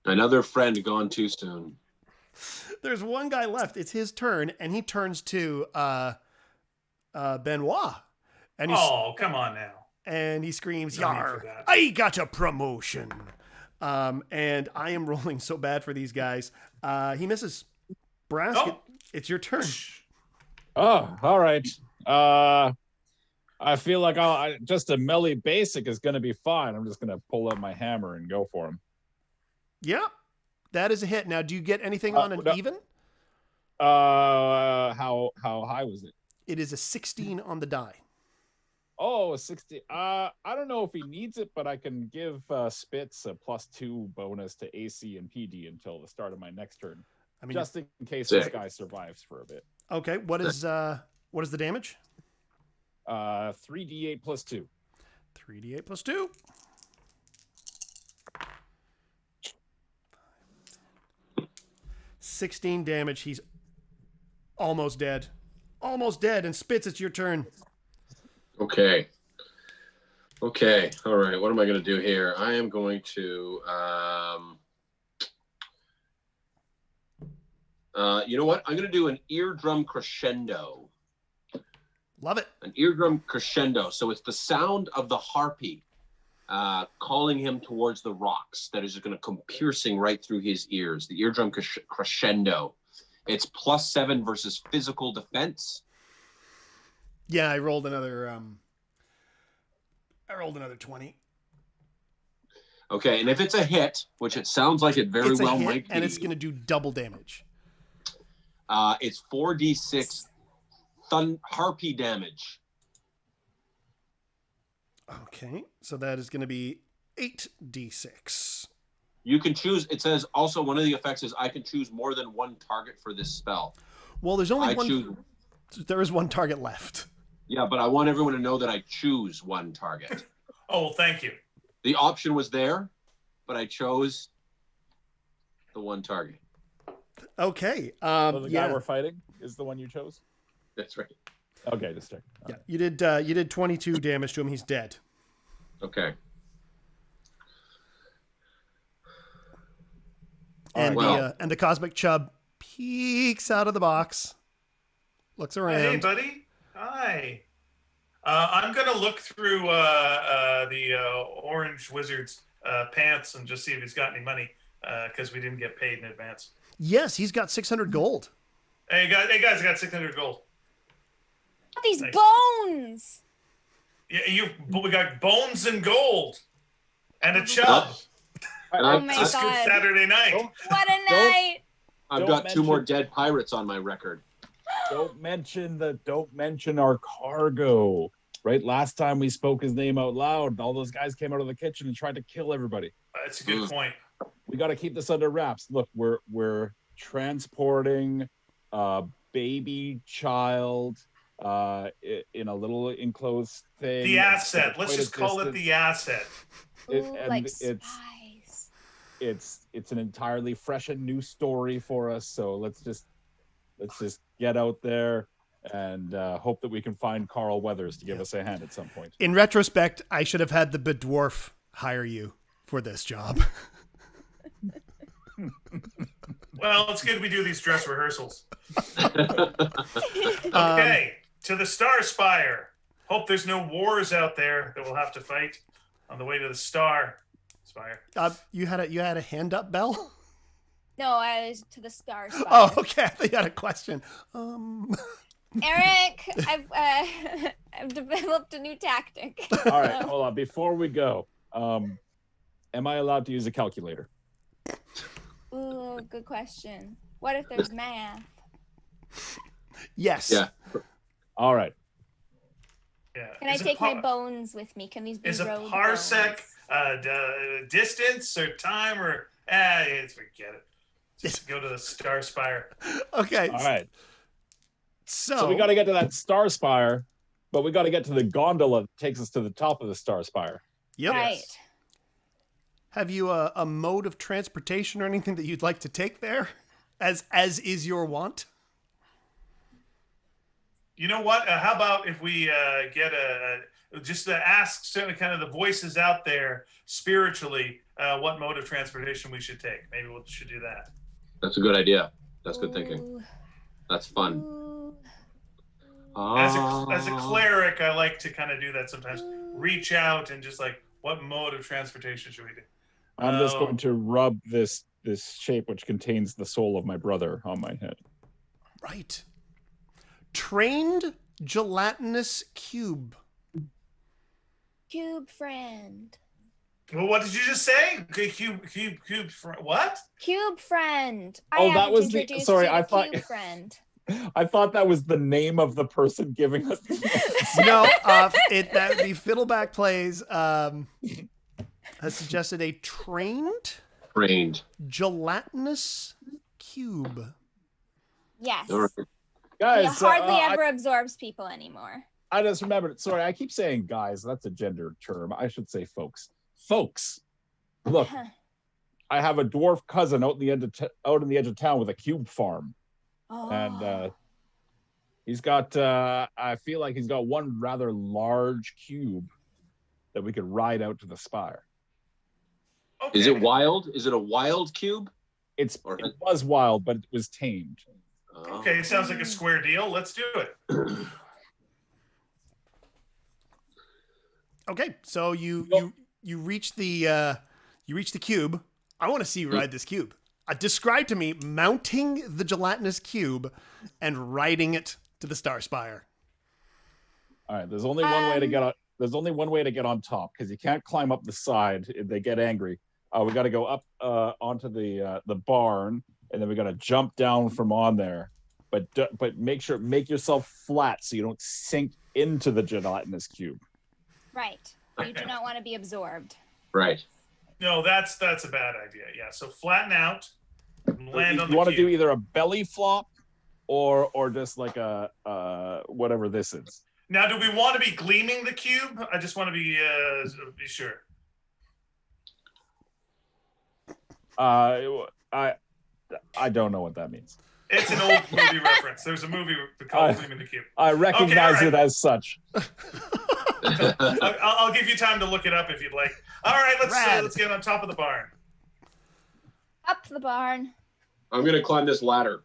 Another friend gone too soon. There's one guy left. It's his turn, and he turns to Benoit. And Oh, come on now. and he screams, No need for "Yar! that. I got a promotion!" And I am rolling so bad for these guys. He misses. Brask, Oh. it's your turn. Oh, all right. I feel like just a melee basic is going to be fine. I'm just going to pull out my hammer and go for him. Yep, that is a hit. Now, do you get anything on an no. even? How high was it? It is a 16 on the die. Oh, 60. I don't know if he needs it, but I can give Spitz a +2 bonus to AC and PD until the start of my next turn, I mean, just in case Sick. this guy survives for a bit. okay. What is the damage? 3d8 +2. 3d8 plus 2. 16 damage. He's almost dead. Almost dead. And Spitz, it's your turn. Okay. Okay. All right. What am I going to do here? I am going to. You know what? I'm going to do an eardrum crescendo. Love it. An eardrum crescendo. So it's the sound of the harpy calling him towards the rocks that is just going to come piercing right through his ears. The eardrum crescendo. It's +7 versus physical defense. Yeah, I rolled another 20. Okay, and if it's a hit, which it sounds like it very It's a well hit, might be, and it's going to do double damage. it's 4d6 harpy damage. Okay, so that is going to be 8d6. You can choose. It says also one of the effects is I can choose more than one target for this spell. Well, there's only I one. choose. There is one target left. Yeah, but I want everyone to know that I choose one target. Oh, well, thank you. The option was there, but I chose the one target. Okay. So the yeah. guy we're fighting is the one you chose? That's right. Okay, just check. Yeah, you did 22 damage to him. He's dead. Okay. And Well. the cosmic chub peeks out of the box, looks around. Hey, buddy. Hi. I'm going to look through the Orange Wizard's pants and just see if he's got any money because we didn't get paid in advance. Yes, he's got 600 gold. Hey, guys, I got 600 gold. These Nice. bones. Yeah, we got bones and gold and a chub. Oh my It's a good god. Saturday night. What a night. I've Don't got 2 more mention- dead pirates on my record. Don't mention our cargo. Right? Last time we spoke his name out loud, all those guys came out of the kitchen and tried to kill everybody. That's a good point. We got to keep this under wraps. Look, we're transporting a baby child in a little enclosed thing. The asset. Quite Let's a just call it distance. the asset. Ooh, and like it's- spies. It's an entirely fresh and new story for us. So let's just get out there and hope that we can find Carl Weathers to give us a hand at some point. In retrospect, I should have had the bedwarf hire you for this job. Well, it's good we do these dress rehearsals. Okay, to the Star Spire. Hope there's no wars out there that we'll have to fight on the way to the Star Spire. You had a hand up, Bell? No, I was to the Star Spire. Oh, okay. I thought you had a question. Eric, I've developed a new tactic. All right, hold on. Before we go, am I allowed to use a calculator? Ooh, good question. What if there's math? Yes. Yeah. All right. Yeah. Can I Is a take par- my bones with me? Can these be Is a road parsec bones? distance or time or forget it. Just go to the Star Spire. Okay. All right. So we got to get to that star spire, but we got to get to the gondola that takes us to the top of the star spire. Yep. Right. Have you a mode of transportation or anything that you'd like to take there, as is your want? You know what? How about if we get just to ask certainly kind of the voices out there spiritually what mode of transportation we should take? Maybe we should do that. That's a good idea. That's good thinking. Ooh. That's fun. Ooh. As a cleric, I like to kind of do that sometimes. Reach out and just like, what mode of transportation should we do? I'm just going to rub this shape which contains the soul of my brother on my head. Right. Trained gelatinous cube. Cube friend. Well, what did you just say? Cube. What? Cube friend. Oh, I that was haven't introduced sorry, you to I thought- Cube friend. I thought that was the name of the person giving us. No, the Fiddleback Plays has suggested a trained gelatinous cube. Yes. All right. Guys, He hardly ever absorbs people anymore. I just remembered. Sorry, I keep saying guys. That's a gender term. I should say folks. Folks, look, I have a dwarf cousin out in the edge of town with a cube farm, and he's got. I feel like he's got one rather large cube that we could ride out to the spire. Okay. Is it wild? Is it a wild cube? It was wild, but it was tamed. Okay, it sounds like a square deal. Let's do it. Okay, so you reach the cube. I want to see you ride this cube. Describe to me mounting the gelatinous cube and riding it to the Star Spire. All right, there's only one way to get on. There's only one way to get on top because you can't climb up the side if they get angry. We got to go up onto the barn, and then we got to jump down from on there. But make yourself flat so you don't sink into the gelatinous cube. Right. You do not want to be absorbed. Right. No, that's a bad idea. Yeah. So flatten out, land on the You want to cube. do either a belly flop or just like a whatever this is. Now, do we want to be gleaming the cube? I just want to be sure. I don't know what that means. It's an old movie reference. There's a movie called Gleaming the Cube. I recognize Okay, all right. it as such. I'll give you time to look it up if you'd like. All right, let's get on top of the barn. Up the barn. I'm gonna climb this ladder.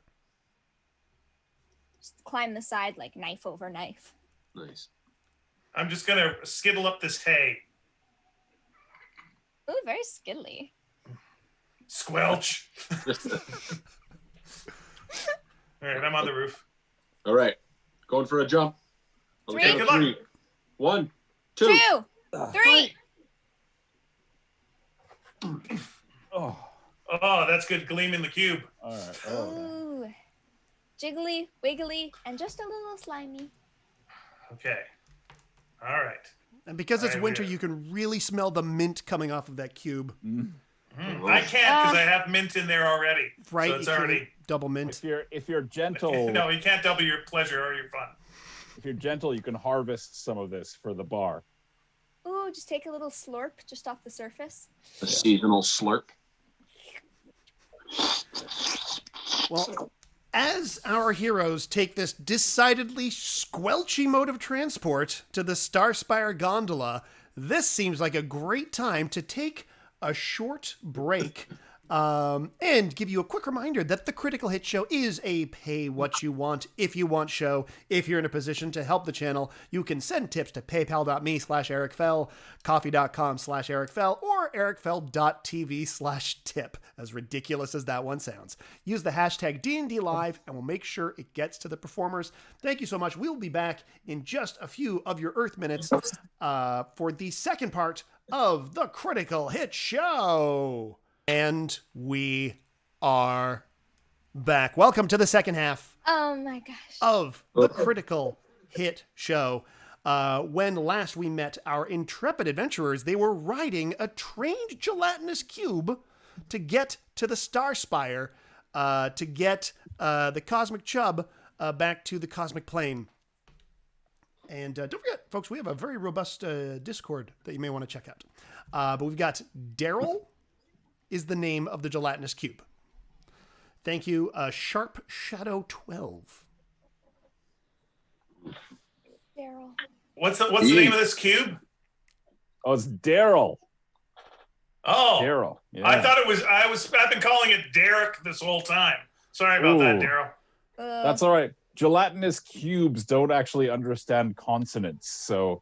Just climb the side like knife over knife. Nice. I'm just gonna skittle up this hay. Ooh, very skiddly. Squelch. All right, I'm on the roof. All right, going for a jump. Three. Good luck. 3, 1, 2. 2, 3. Oh, Oh, that's good. Gleaming the cube. all right. Ooh. Jiggly, wiggly, and just a little slimy. Okay. All right. And because it's Right, winter, we- you can really smell the mint coming off of that cube. I can't because I have mint in there already. Right? So it's You can't already. double mint. If you're gentle, No, you can't double your pleasure or your fun. if you're gentle, you can harvest some of this for the bar. Ooh, just take a little slurp just off the surface. A seasonal slurp. Well, as our heroes take this decidedly squelchy mode of transport to the Star Spire gondola, this seems like a great time to take a short break and give you a quick reminder that the Critical Hit Show is a pay what you want if you want show. If you're in a position to help the channel, you can send tips to paypal.me/EricFell, coffee.com/EricFell, or ericfell.tv/tip, as ridiculous as that one sounds. Use the hashtag dndlive and we'll make sure it gets to the performers. Thank you so much. We'll be back in just a few of your Earth minutes for the second part of the Critical Hit Show. And we are back. Welcome to the second half Oh my gosh. of the Critical Hit Show. When last we met our intrepid adventurers, they were riding a trained gelatinous cube to get to the Star Spire, to get the Cosmic Chub back to the cosmic plane. And don't forget, folks, we have a very robust Discord that you may want to check out. But we've got Daryl is the name of the gelatinous cube. Thank you, Sharp Shadow 12. Daryl. What's the name of this cube? Oh, it's Daryl. Oh, Daryl. Yeah. I thought it was. I've been calling it Derek this whole time. Sorry about that, Ooh. Daryl. That's all right. Gelatinous cubes don't actually understand consonants, so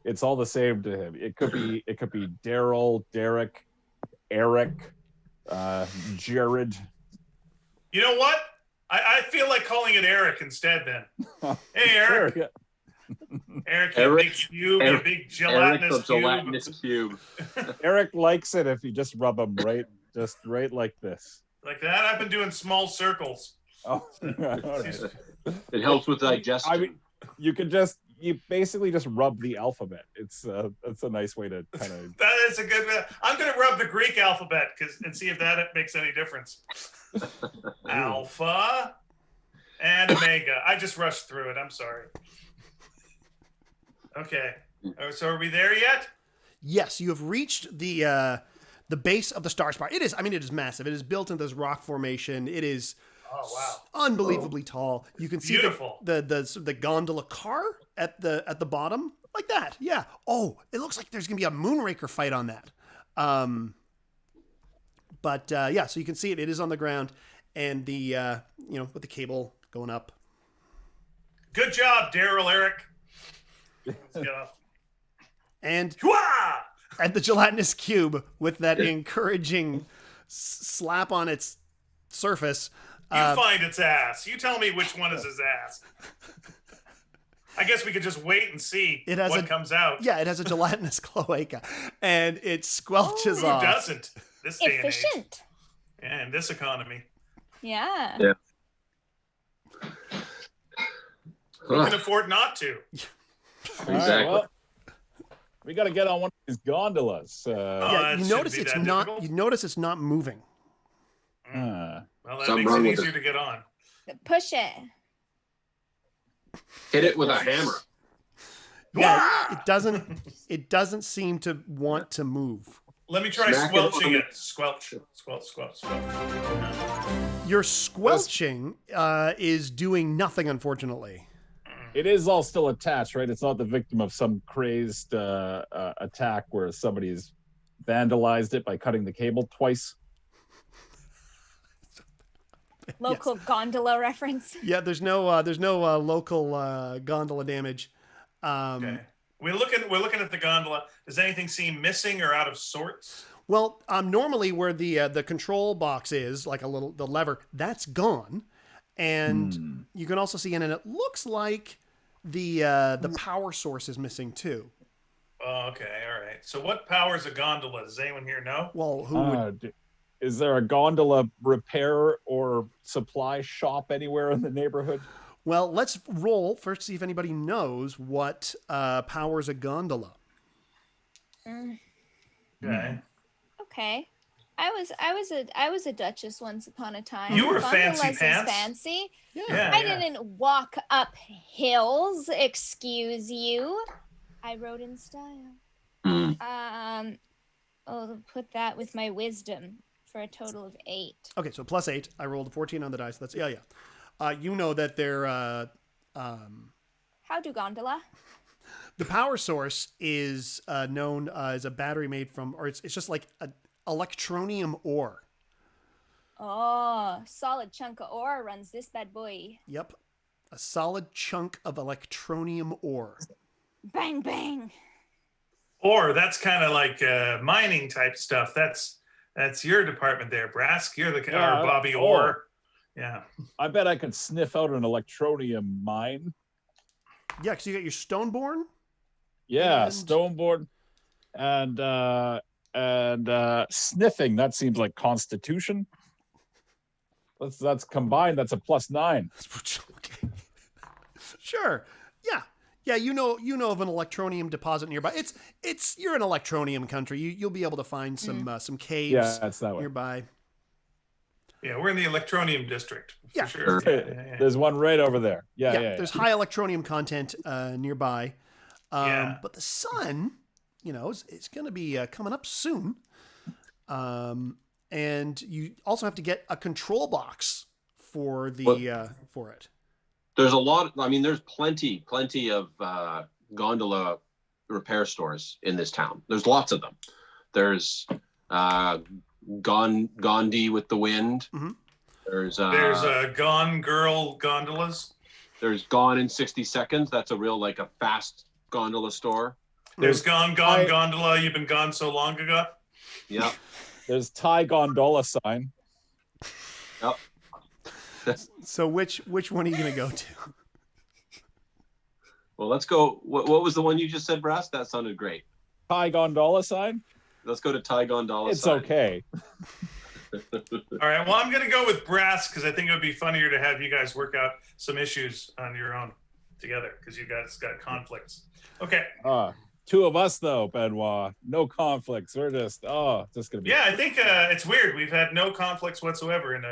it's all the same to him. It could be Daryl, Derek, Eric, Jared. You know what? I feel like calling it Eric instead then. Hey, Eric. Sure, yeah. Eric, you big cube, you big gelatinous cube. Eric likes it if you just rub him right like this. Like that? I've been doing small circles. Oh, all right. It helps with digestion. I mean, you basically just rub the alphabet. It's that's a nice way to kind of. That is a good. I'm going to rub the Greek alphabet and see if that makes any difference. Alpha and Omega. I just rushed through it. I'm sorry. Okay. So are we there yet? Yes, you have reached the base of the Star Spire. It is massive. It is built into this rock formation. It is unbelievably tall. You can see beautiful. The gondola car at the bottom, like that. Yeah. Oh, it looks like there's gonna be a Moonraker fight on that. Yeah. So you can see it. It is on the ground, and the with the cable going up. Good job, Daryl, Eric. Let's get off. And Hwah! the gelatinous cube with that encouraging slap on its surface. You find its ass. You tell me which one is his ass. I guess we could just wait and see what comes out. Yeah, it has a gelatinous cloaca, and it squelches off. Who doesn't? This day and age. Efficient. Yeah, in this economy. Yeah. Who can afford not to? Exactly. Right, well, we got to get on one of these gondolas. You notice it's not. Difficult? You notice it's not moving. Well, that Something makes wrong it with easier to get on. Push it. Hit it with a hammer. Yeah, it doesn't seem to want to move. Let me try Smack squelching it. it. Squelch. Your squelching is doing nothing, unfortunately. It is all still attached, right? It's not the victim of some crazed attack where somebody's vandalized it by cutting the cable twice. Local gondola reference. Yeah, there's no local gondola damage. Okay. We're looking at the gondola. Does anything seem missing or out of sorts? Well, normally where the control box is, like the lever, that's gone, and you can also see in it. It looks like the power source is missing too. Oh, okay, all right. So what powers a gondola? Does anyone here know? Well, who would? Is there a gondola repair or supply shop anywhere in the neighborhood? Well, let's roll first to see if anybody knows what powers a gondola. Okay. Okay. I was a duchess once upon a time. You were Gondolas fancy is pants. fancy. Yeah. I didn't walk up hills, excuse you. I rode in style. I'll put that with my wisdom for a total of 8. Okay, so +8. I rolled a 14 on the dice. That's yeah. You know that they're How do gondola? the power source is known as a battery made from, or it's just like a electronium ore. Oh, solid chunk of ore runs this bad boy. Yep, a solid chunk of electronium ore. Bang bang. Or that's kind of like mining type stuff. That's your department there, Brask. You're the or Bobby Orr. Yeah. I bet I could sniff out an electronium mine. Yeah, because you got your Stoneborn. Yeah, And- Stoneborn and sniffing. That seems like Constitution. That's combined. That's a +9. Okay. Sure. Yeah. You know of an electronium deposit nearby. You're in electronium country. You'll be able to find some caves Yeah, that's that way. nearby. Yeah, we're in the electronium district for Yeah. sure. There's one right over there. Yeah. There's high electronium content nearby. Yeah. But the sun, it's going to be coming up soon. And you also have to get a control box for for it. There's a lot. I mean, there's plenty of gondola repair stores in this town. There's lots of them. There's Gandhi with the Wind. Mm-hmm. There's Gone Girl gondolas. There's Gone in 60 Seconds. That's a real a fast gondola store. There's Gone Gondola. You've been gone so long ago. Yeah. There's Thai gondola sign. Yep. So which one are you going to go to? Well, let's go. What was the one you just said, Brass? That sounded great. Thai gondola sign? Let's go to Thai gondola It's sign. okay. All right. Well, I'm going to go with Brass because I think it would be funnier to have you guys work out some issues on your own together because you guys got conflicts. Okay. Two of us though, Benoit. No conflicts. We're just gonna be. Yeah, I think it's weird. We've had no conflicts whatsoever in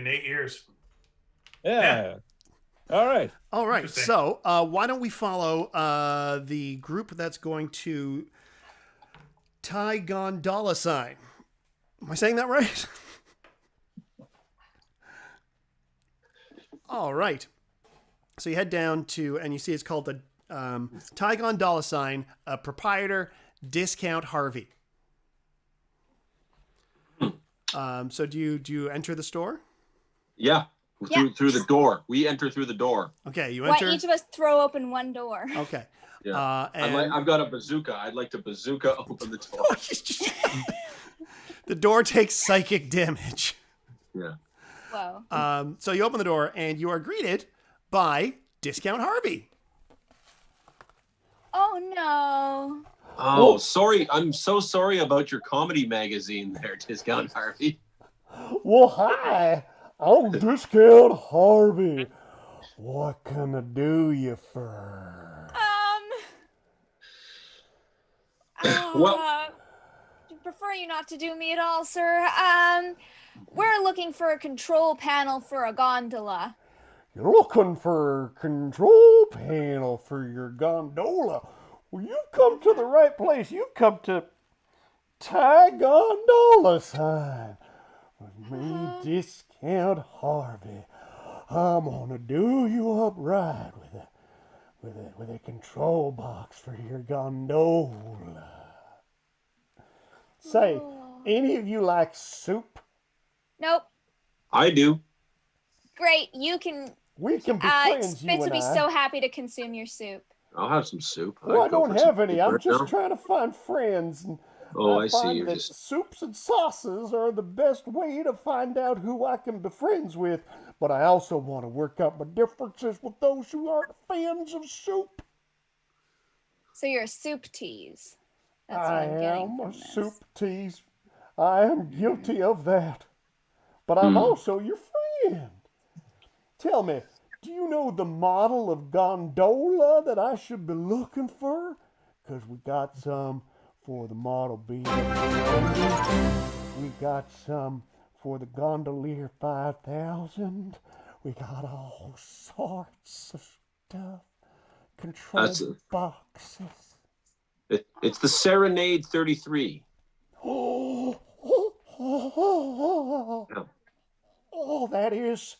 8 years. Yeah. All right. So why don't we follow the group that's going to Thai gondola sign? Am I saying that right? All right. So you head down to, and you see it's called the Thai gondola sign, proprietor Discount Harvey. So do you enter the store? Yeah. Through the door. We enter through the door. Okay, you enter. Why each of us throw open one door? Okay. Yeah. And I've got a bazooka. I'd like to bazooka open the door. the door takes psychic damage. Yeah. Whoa. So you open the door and you are greeted by Discount Harvey. Oh no. Oh, sorry. I'm so sorry about your comedy magazine there, Discount Harvey. Well, hi. I'm Discount Harvey. What can I do you for? Prefer you not to do me at all, sir. We're looking for a control panel for a gondola. You're looking for a control panel for your gondola. Well, you've come to the right place. You've come to Thai gondola sign. With me, Discount Harvey. I'm gonna do you up right with a control box for your gondola. Say, any of you like soup? Nope. I do. Great. You can. We can be friends, you Spitz would and be I. so happy to consume your soup. I'll have some soup. Well, I I'd go don't for some have any. soup I'm right just now. trying to find friends. And Oh, I see. find You're that just soups and sauces are the best way to find out who I can be friends with. But I also want to work out my differences with those who aren't fans of soup. So you're a soup tease. That's what I I'm getting am from a this. soup tease. I am guilty of that. But I'm also your friend. Tell me, do you know the model of gondola that I should be looking for? Because we got some for the Model B. We got some for the Gondolier 5000. We got all sorts of stuff. Control boxes. it's the Serenade 33. Oh, Yeah. oh, that is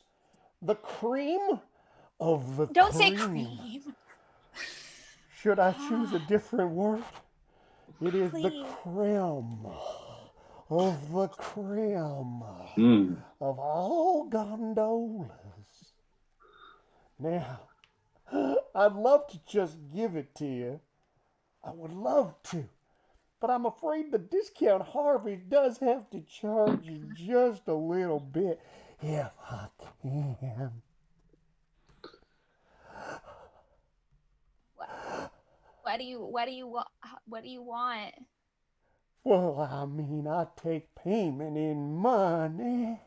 the cream of the Don't cream. say cream. Should I choose a different word? It is the Please. creme of the creme of all gondolas. Now, I'd love to just give it to you. I would love to. But I'm afraid the Discount Harvey does have to charge you just a little bit if I can. What do you want? Well, I mean, I take payment in money.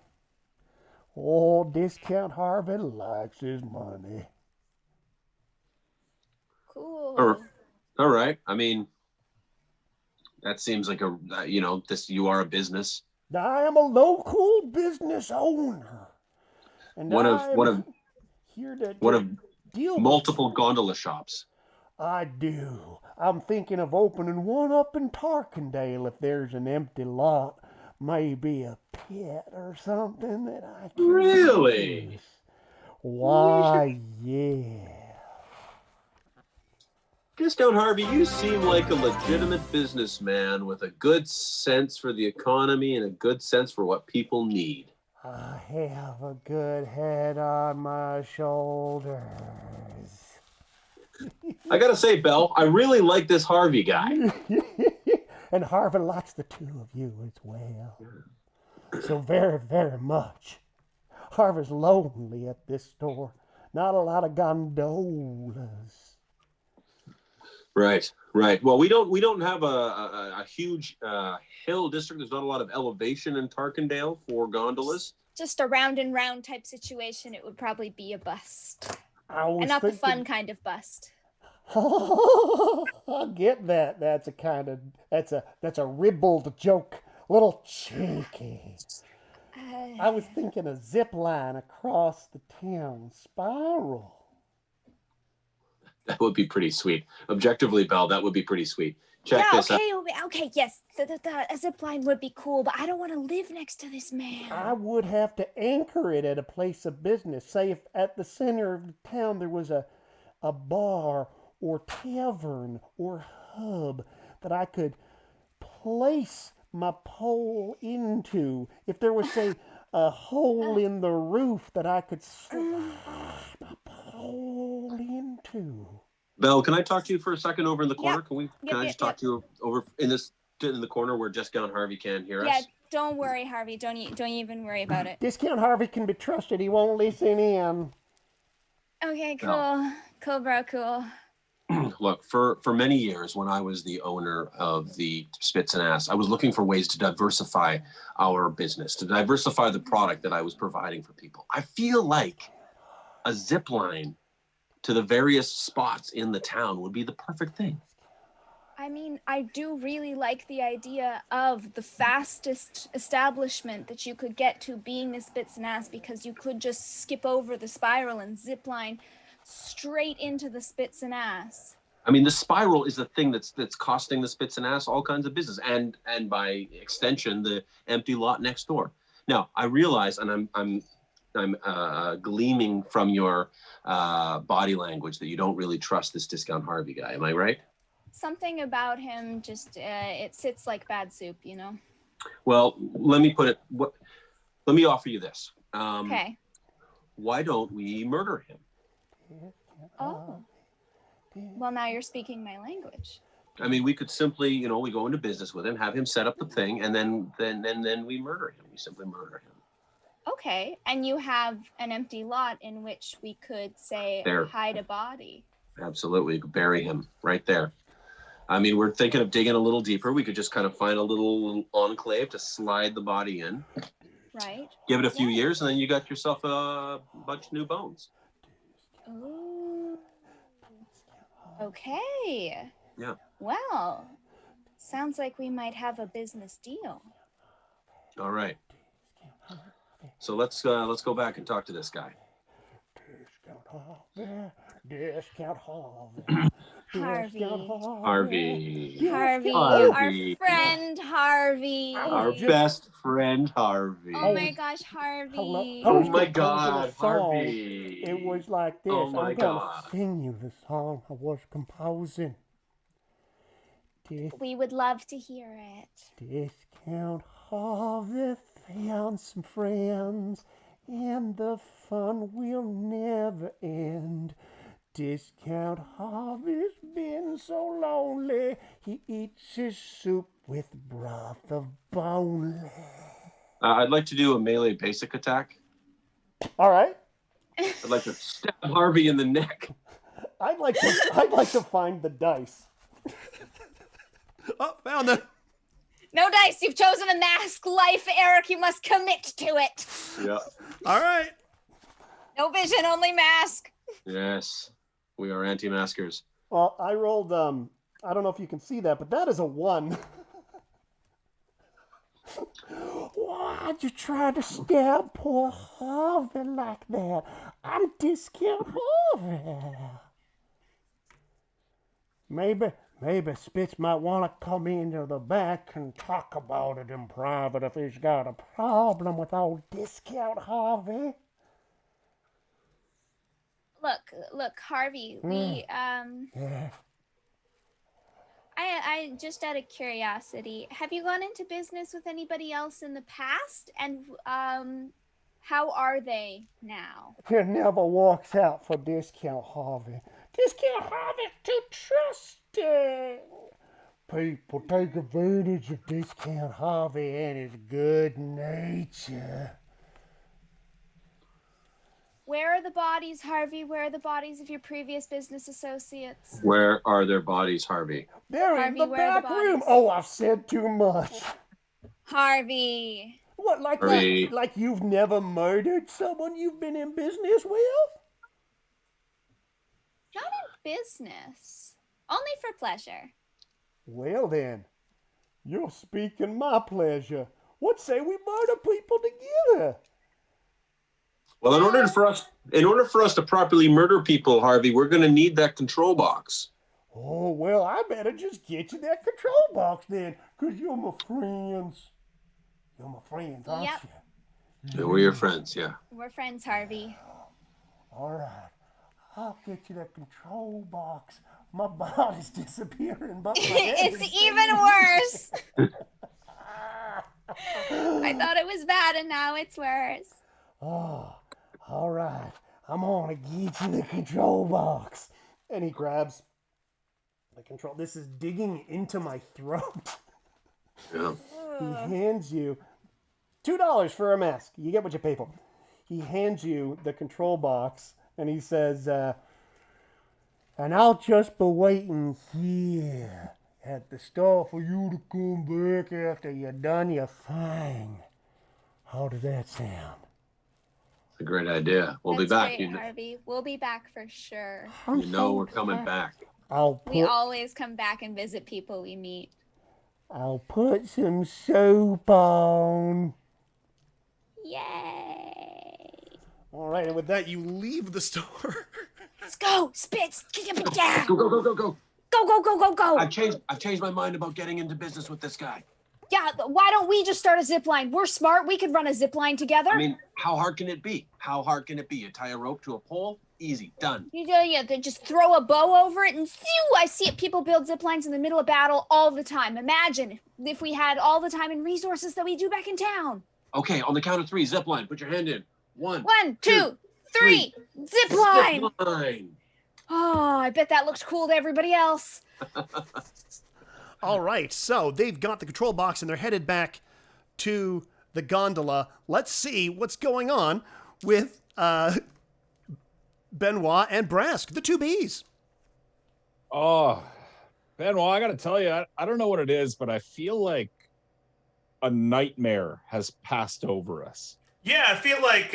Oh, Discount Harvey likes his money. Cool. All right. I mean, that seems like you are a business. I am a local business owner, and One of I'm here to one of deal with multiple gondola shops. I do. I'm thinking of opening one up in Tarkendale if there's an empty lot. Maybe a pit or something that I can Really? use. Why, yeah. Discount Harvey, you seem like a legitimate businessman with a good sense for the economy and a good sense for what people need. I have a good head on my shoulders. I gotta say, Belle, I really like this Harvey guy. And Harvey likes the two of you as well. So very, very much. Harvey's lonely at this store. Not a lot of gondolas. Right. Well, we don't have a huge hill district. There's not a lot of elevation in Tarkendale for gondolas. Just a round and round type situation, it would probably be a bust. And not the fun kind of bust. I get that. That's a ribald joke. A little cheeky. I was thinking a zip line across the town spiral. That would be pretty sweet. Objectively, Belle, that would be pretty sweet. Check this out. Okay, yes. A zip line would be cool, but I don't want to live next to this man. I would have to anchor it at a place of business. Say if at the center of the town there was a bar or tavern or hub that I could place my pole into. If there was, say, a hole in the roof that I could slide my pole into. Belle, can I talk to you for a second over in the corner? Yep. Can I just talk to you over in the corner where Discount Harvey can't hear us? Yeah, don't worry, Harvey. Don't even worry about it. Discount Harvey can be trusted. He won't listen in. Okay, cool. No. Cool, bro, cool. Look, for many years when I was the owner of the Spits and Ass, I was looking for ways to diversify our business, to diversify the product that I was providing for people. I feel like a zip line to the various spots in the town would be the perfect thing. I mean, I do really like the idea of the fastest establishment that you could get to being the Spits and Ass, because you could just skip over the spiral and zip line straight into the Spits and Ass. I mean, the spiral is the thing that's costing the Spits and Ass all kinds of business, and by extension, the empty lot next door. Now, I realize, and I'm gleaming from your body language that you don't really trust this Discount Harvey guy. Am I right? Something about him just it sits like bad soup, you know. Well, let me offer you this. Okay. Why don't we murder him? Oh. Well, now you're speaking my language. I mean, we could simply, we go into business with him, have him set up the thing, and then we murder him. We simply murder him. Okay, and you have an empty lot in which we could, say, hide a body. Absolutely, you could bury him right there. I mean, we're thinking of digging a little deeper. We could just kind of find a little enclave to slide the body in. Right. Give it a few years, and then you got yourself a bunch of new bones. Ooh. Okay. Yeah. Well, sounds like we might have a business deal. All right. So let's go back and talk to this guy. Discount Harvey. Harvey. Harvey. Our friend Harvey. Our best friend Harvey. Oh my gosh, Harvey. Oh my God, Harvey. It was like this. Oh my I'm gonna God. sing you the song I was composing. We would love to hear it. Discount Harvey found some friends, and the fun will never end. Discount Harvey's been so lonely, he eats his soup with broth of boneless. I'd like to do a melee basic attack. All right. I'd like to stab Harvey in the neck. I'd like to find the dice. Oh, found them. No dice. You've chosen a mask life, Eric. You must commit to it. Yeah. All right. No vision, only mask. Yes. We are anti-maskers. Well, I rolled, I don't know if you can see that, but that is a 1. Why'd you try to stab poor Harvey like that? I'm Discount Harvey. Maybe Spitz might want to come into the back and talk about it in private if he's got a problem with old Discount Harvey. Look, Harvey, Yeah. I just out of curiosity, have you gone into business with anybody else in the past? And how are they now? He never walks out for Discount Harvey. Discount Harvey's too trusting. People take advantage of Discount Harvey and his good nature. Where are the bodies, Harvey? Where are the bodies of your previous business associates? Where are their bodies, Harvey? They're in Harvey, the where are the back room. bodies? Oh, I've said too much. Harvey. What, Harvey. like you've never murdered someone you've been in business with? Not in business. Only for pleasure. Well then, you're speaking my pleasure. What say we murder people together? Well, in order for us to properly murder people, Harvey, we're going to need that control box. Oh, well, I better just get you that control box then, 'cause you're my friends. You're my friends, aren't Yep. you? Yeah, we're your friends, yeah. We're friends, Harvey. All right, I'll get you that control box. My body's disappearing, but my head It's is even worse. I thought it was bad and now it's worse. Oh, all right. I'm gonna get you the control box. And he grabs the control. This is digging into my throat. Yeah. He hands you $2 for a mask. You get what you pay for. He hands you the control box and he says, and I'll just be waiting here at the store for you to come back after you're done your thing. How does that sound? It's a great idea. We'll That's be back. great, Harvey. We'll be back for sure. You know we're coming back. We always come back and visit people we meet. I'll put some soap on. Yay! All right, and with that, you leave the store. Let's go, Spitz. Go, go, go, go, go. Go. I've changed my mind about getting into business with this guy. Yeah, why don't we just start a zip line? We're smart. We could run a zip line together. I mean, how hard can it be? How hard can it be? You tie a rope to a pole? Easy, done. Yeah, they just throw a bow over it and phew, I see it. People build zip lines in the middle of battle all the time. Imagine if we had all the time and resources that we do back in town. Okay, on the count of 3, zip line. Put your hand in. 1, 1, 2, 3, zip line. Zip line. Oh, I bet that looks cool to everybody else. All right, so they've got the control box and they're headed back to the gondola. Let's see what's going on with Benoit and Brask, the two Bs. Oh, Benoit, I got to tell you, I don't know what it is, but I feel like a nightmare has passed over us. Yeah, I feel like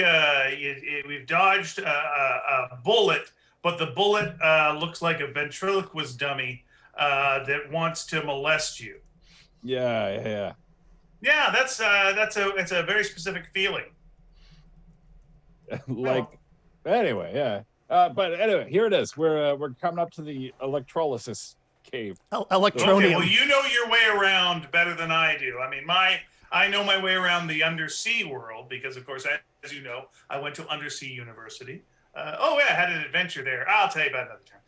we've dodged a bullet, but the bullet looks like a ventriloquist dummy that wants to molest you. Yeah. Yeah, it's a very specific feeling. Anyway, yeah. But anyway, here it is. We're coming up to the electrolysis cave. Electronium. Okay, well, you know your way around better than I do. I mean, I know my way around the undersea world because, of course, as you know, I went to Undersea University. I had an adventure there. I'll tell you about another time.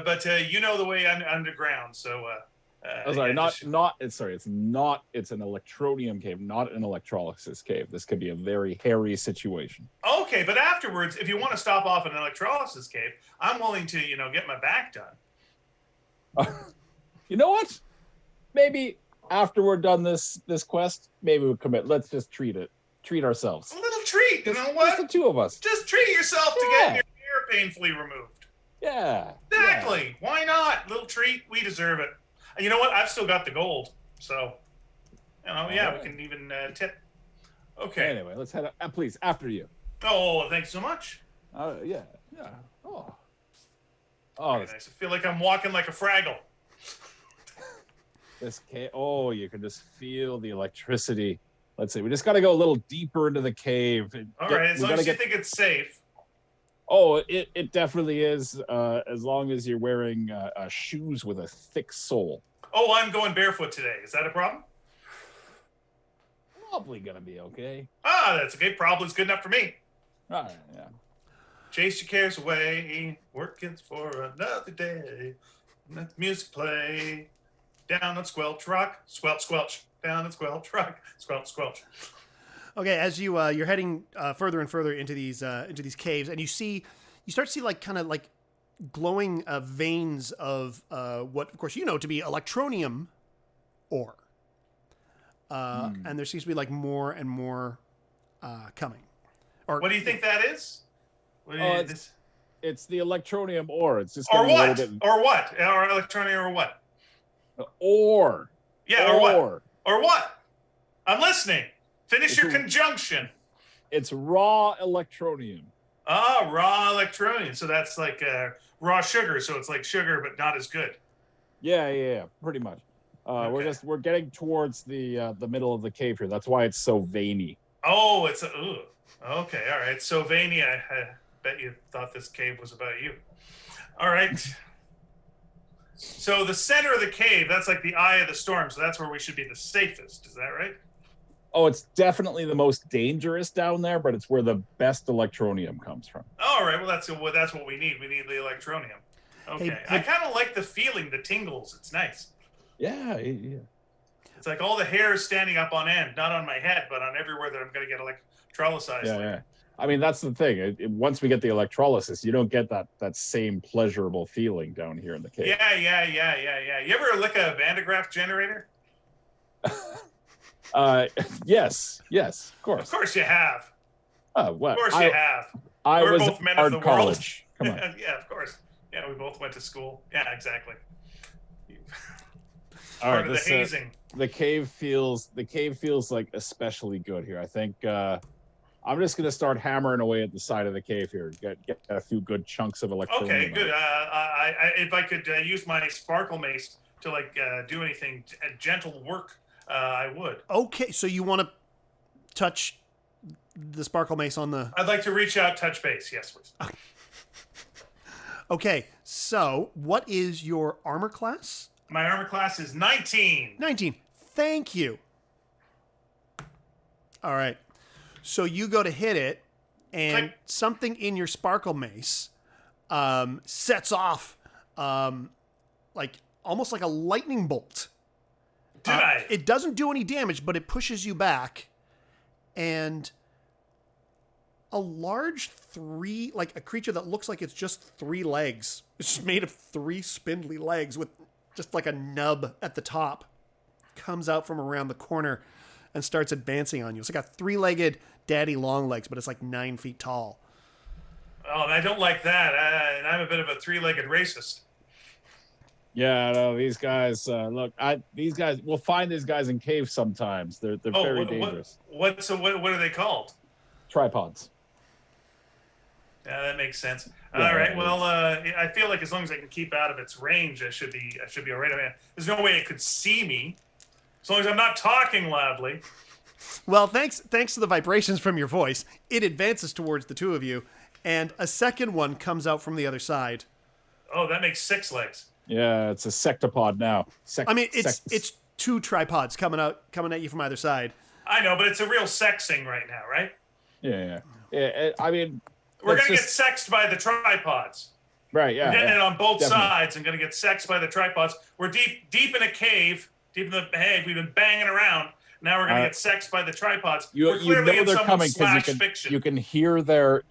But you know the way underground, so. It's an electronium cave, not an electrolysis cave. This could be a very hairy situation. Okay, but afterwards, if you want to stop off in an electrolysis cave, I'm willing to, get my back done. You know what? Maybe after we're done this quest, maybe we'll commit. Let's just treat ourselves. A little treat, you know what? Just the two of us. Just treat yourself to getting your hair painfully removed. Yeah. Exactly. Yeah. Why not? Little treat. We deserve it. And you know what? I've still got the gold. So, we can even tip. Okay. Anyway, let's head up. Please, after you. Oh, thanks so much. Yeah. Oh. Very nice. I feel like I'm walking like a Fraggle. This cave. Oh, you can just feel the electricity. Let's see. We just got to go a little deeper into the cave. All right, as long as you think it's safe. Oh, it definitely is. As long as you're wearing shoes with a thick sole. Oh, I'm going barefoot today. Is that a problem? Probably gonna be okay. Ah, that's okay. Problem's good enough for me. All right, yeah. Chase your cares away. Working for another day. Let the music play. Down and squelch rock. Squelch, squelch. Down and squelch rock. Squelch, squelch. Okay, as you're heading further and further into these caves, and you start to see like kind of like glowing veins of what, of course, you know to be electronium ore. And there seems to be like more and more coming. Or what do you think that is? It's the electronium ore. It's just or getting what? a little bit... Or what? Or electronium or what? Ore. Yeah, or what? Or what? I'm listening. Finish your conjunction. It's raw electronium. Ah, raw electronium. So that's like raw sugar. So it's like sugar, but not as good. Yeah, pretty much. Okay. We're getting towards the middle of the cave here. That's why it's so veiny. Oh, it's okay. All right. So veiny. I bet you thought this cave was about you. All right. So the center of the cave, that's like the eye of the storm. So that's where we should be the safest. Is that right? Oh, it's definitely the most dangerous down there, but it's where the best electronium comes from. All right. Well, that's what we need. We need the electronium. Okay. Hey, I kind of like the feeling, the tingles. It's nice. Yeah. It's like all the hair is standing up on end, not on my head, but on everywhere that I'm going to get electrolyzed. Yeah. I mean, that's the thing. Once we get the electrolysis, you don't get that same pleasurable feeling down here in the cave. Yeah. You ever lick a Van de Graaff generator? Yes, of course. Of course you have. What? Of course you have. I We're was both men at of the college. world. Come on. Yeah, of course. Yeah, we both went to school. Yeah, exactly. All Part right, of the hazing. The cave feels like especially good here. I think I'm just gonna start hammering away at the side of the cave here. Get a few good chunks of electronium. Okay, good. If I could use my sparkle mace to do anything gentle work, I would. Okay, so you want to touch the sparkle mace on the... I'd like to reach out, touch base. Yes, please. Okay, so what is your armor class? My armor class is 19. 19. Thank you. All right. So you go to hit it, and something in your sparkle mace sets off almost like a lightning bolt. Did I? It doesn't do any damage, but it pushes you back, and a large a creature that looks like it's just 3 legs. It's just made of 3 spindly legs with just like a nub at the top, comes out from around the corner and starts advancing on you. It's like a 3-legged daddy long legs, but it's like 9 feet tall. Oh, I don't like that. And I'm a bit of a 3-legged racist. Yeah, no, these guys. Look, we'll find these guys in caves sometimes. They're very dangerous. What are they called? Tripods. Yeah, that makes sense. Yeah, all right. Well, I feel like as long as I can keep out of its range, I should be all right. I mean, there's no way it could see me, as long as I'm not talking loudly. Well, thanks to the vibrations from your voice, it advances towards the 2 of you, and a second one comes out from the other side. Oh, that makes 6 legs. Yeah, it's a sectopod now. It's 2 tripods coming at you from either side. I know, but it's a real sexing right now, right? Yeah. I mean, we're gonna get sexed by the tripods. Right. Yeah. We're getting it on both definitely. sides and gonna get sexed by the tripods. We're deep in a cave, deep in the cave. We've been banging around. Now we're gonna get sexed by the tripods. We're clearly in they're some coming slash because fiction. you can hear their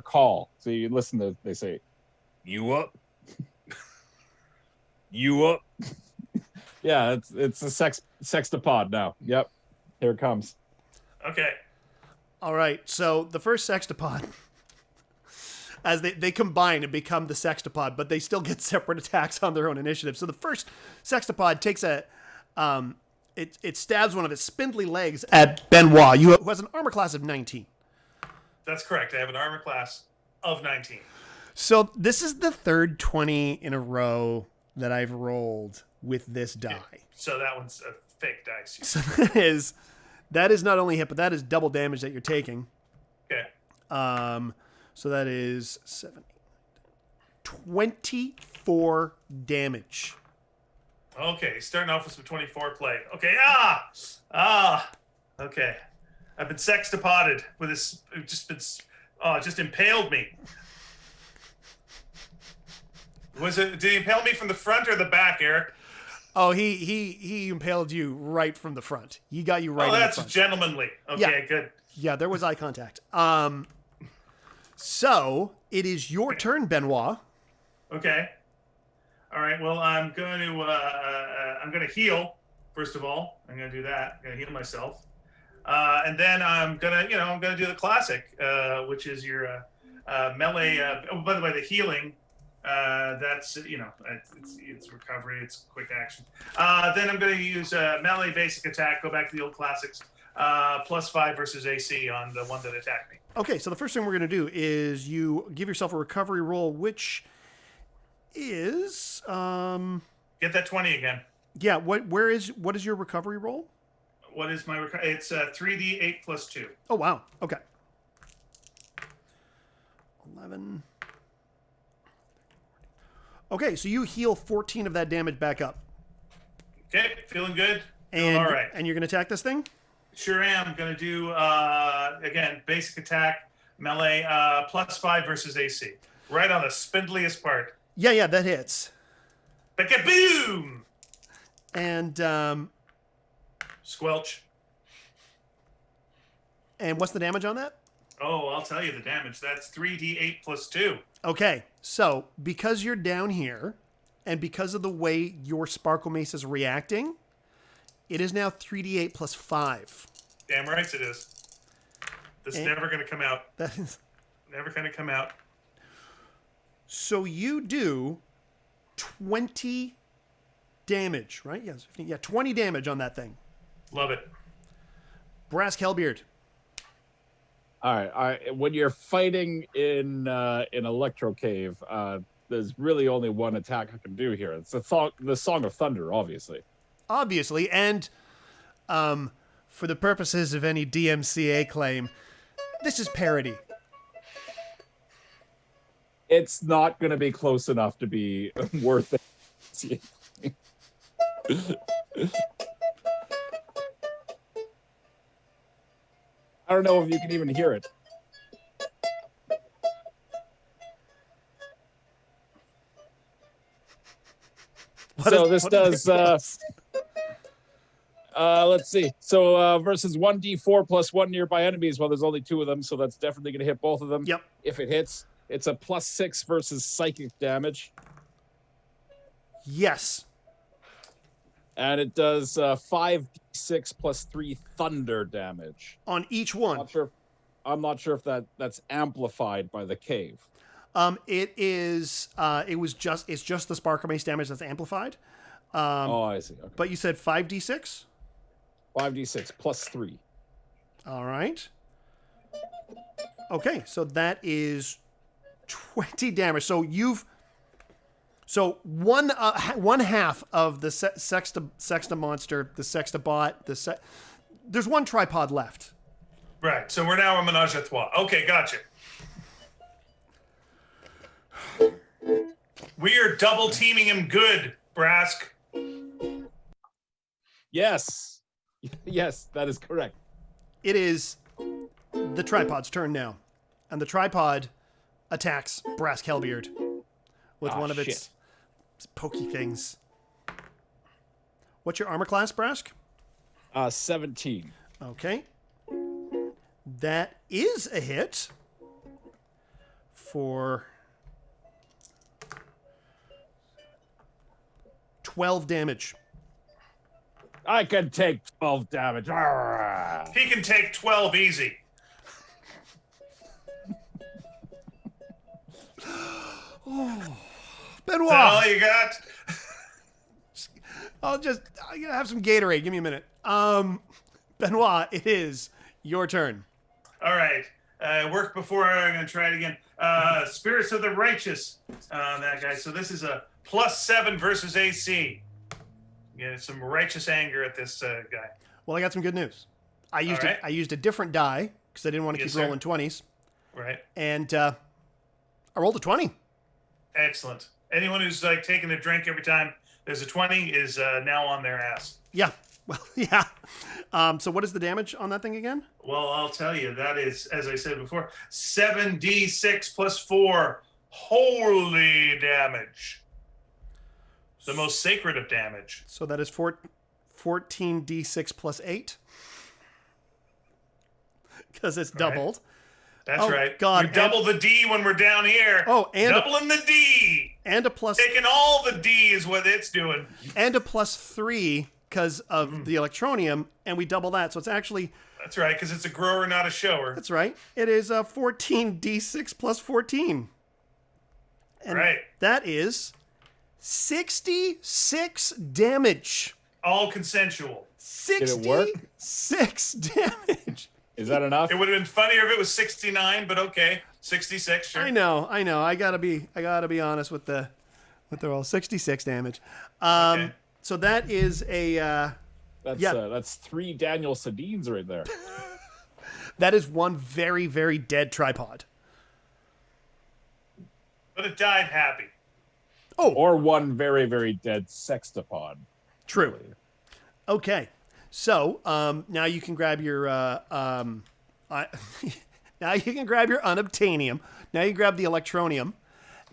call. So you listen to, they say, "You up? You up?" Yeah, it's a sextopod now. Yep, here it comes. Okay. All right. So the first sextopod, as they combine and become the sextopod, but they still get separate attacks on their own initiative. So the first sextopod takes it stabs one of its spindly legs at Benoit, who has an armor class of 19. That's correct. I have an armor class of 19. So this is the third 20 in a row that I've rolled with this die. So that one's a fake dice. So that is not only hit, but that is double damage that you're taking. Okay. So that is 24 damage. Okay, starting off with some 24 play. Okay, okay. I've been sextapotted with this. Just impaled me. Did he impale me from the front or the back, Eric? Oh, he impaled you right from the front. He got you right in the that's front. gentlemanly. Okay, good. Yeah, there was eye contact. So it is your turn, Benoit. Okay. All right. Well, I'm going to heal. First of all, I'm going to do that. I'm going to heal myself, and then I'm gonna do the classic, which is your melee. Oh, by the way, the healing. That's it's recovery. It's quick action. Then I'm going to use melee basic attack. Go back to the old classics. +5 versus AC on the one that attacked me. Okay, so the first thing we're going to do is you give yourself a recovery roll, which is Get that 20 again. yeah. What is your recovery roll? What is my recovery? It's 3d8 + 2. Oh wow. Okay. 11. Okay, so you heal 14 of that damage back up. Okay, feeling good. And All right. And you're going to attack this thing? Sure am. Going to do again basic attack melee +5 versus AC. Right on the spindliest part. Yeah, that hits. Boom! And Squelch. and what's the damage on that? Oh, I'll tell you the damage. That's 3d8 + 2. Okay, so because you're down here, and because of the way your Sparkle Mace is reacting, it is now 3d8 + 5. Damn right it is. This is never going to come out. That is Never going to come out. so you do 20 damage, right? Yes, 15. Yeah, 20 damage on that thing. Love it. Brass Hellbeard. All right. When you're fighting in Electro Cave, there's really only one attack I can do here. It's the Song of Thunder, obviously. Obviously, and for the purposes of any DMCA claim, this is parody. It's not going to be close enough to be worth it. I don't know if you can even hear it. Let's see. So versus 1d4 + 1 nearby enemies. Well, there's only 2 of them, so that's definitely going to hit both of them. Yep. If it hits, it's a +6 versus psychic damage. Yes. And it does 5d6 + 3 thunder damage. On each one. I'm not sure if that's amplified by the cave. It is. It's just the Sparkle Mace damage that's amplified. I see. Okay. But you said 5d6. 5d6 + 3. All right. Okay, so that is 20 damage. So one half of the Sexta monster, the Sextabot, there's one tripod left. Right. So we're now a menage a trois. Okay, gotcha. We are double teaming him good, Brask. Yes. Yes, that is correct. It is the tripod's turn now. And the tripod attacks Brass Hellbeard with one of its pokey things. What's your armor class, Brask? 17. Okay. That is a hit for 12 damage. I can take 12 damage. Arrgh. He can take 12 easy. Benoit! Is that all you got? I'm gonna have some Gatorade. Give me a minute. Benoit, it is your turn. All right. Worked before. I'm going to try it again. Spirits of the Righteous. That guy. So this is a +7 versus AC. Yeah, some righteous anger at this guy. Well, I got some good news. I used right. I used a different die because I didn't want to Yes, keep sir. rolling 20s, Right. and I rolled a 20. Excellent. Anyone who's like taking a drink every time there's a 20 is now on their ass. Yeah. Well, yeah. So what is the damage on that thing again? Well, I'll tell you, that is, as I said before, 7d6 plus 4 holy damage. The most sacred of damage. So that is 14d6 plus 8. Because it's doubled. That's Oh, right. God. We double the D when we're down here. Oh, and doubling the D. and a plus Taking all the D is what it's doing. and a +3 because of the electronium, and we double that. So it's actually, That's right, because it's a grower, not a shower. that's right. It is 14d6 plus 14. And Right. that is 66 damage. All consensual. it work? 66 damage. Is that enough? It would have been funnier if it was 69, but okay. 66, sure. I know. I gotta be honest with the roll. 66 damage. Okay. So that is a That's 3 Daniel Sedines right there. that is one very, very dead tripod. But it died happy. Oh, Or one very, very dead sextapod. true. Okay, so now you can grab your now you can grab your unobtainium. Now you grab the electronium,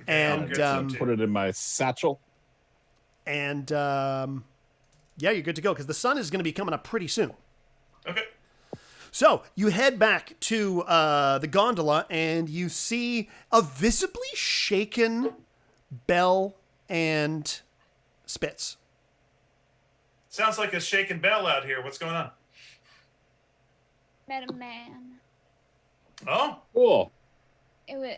I'll and get some too. Put it in my satchel. and yeah, you're good to go because the sun is going to be coming up pretty soon. Okay. So you head back to the gondola, and you see a visibly shaken Bell and Spitz. Sounds like a shaking bell out here. What's going on? Met a man. Oh, Cool. It was,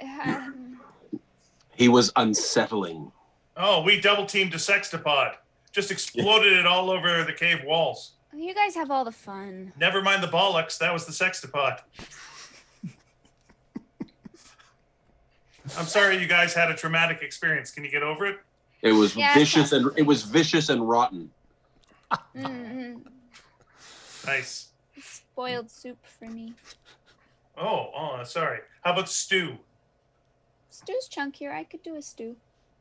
He was unsettling. oh, we double teamed a sextapod. Just exploded it all over the cave walls. you guys have all the fun. Never mind the bollocks. That was the sextapod. I'm sorry you guys had a traumatic experience. Can you get over it? It was Yeah, vicious and rotten. Mm-hmm. Nice. Spoiled soup for me. Oh, sorry. How about stew? Stew's chunkier. I could do a stew.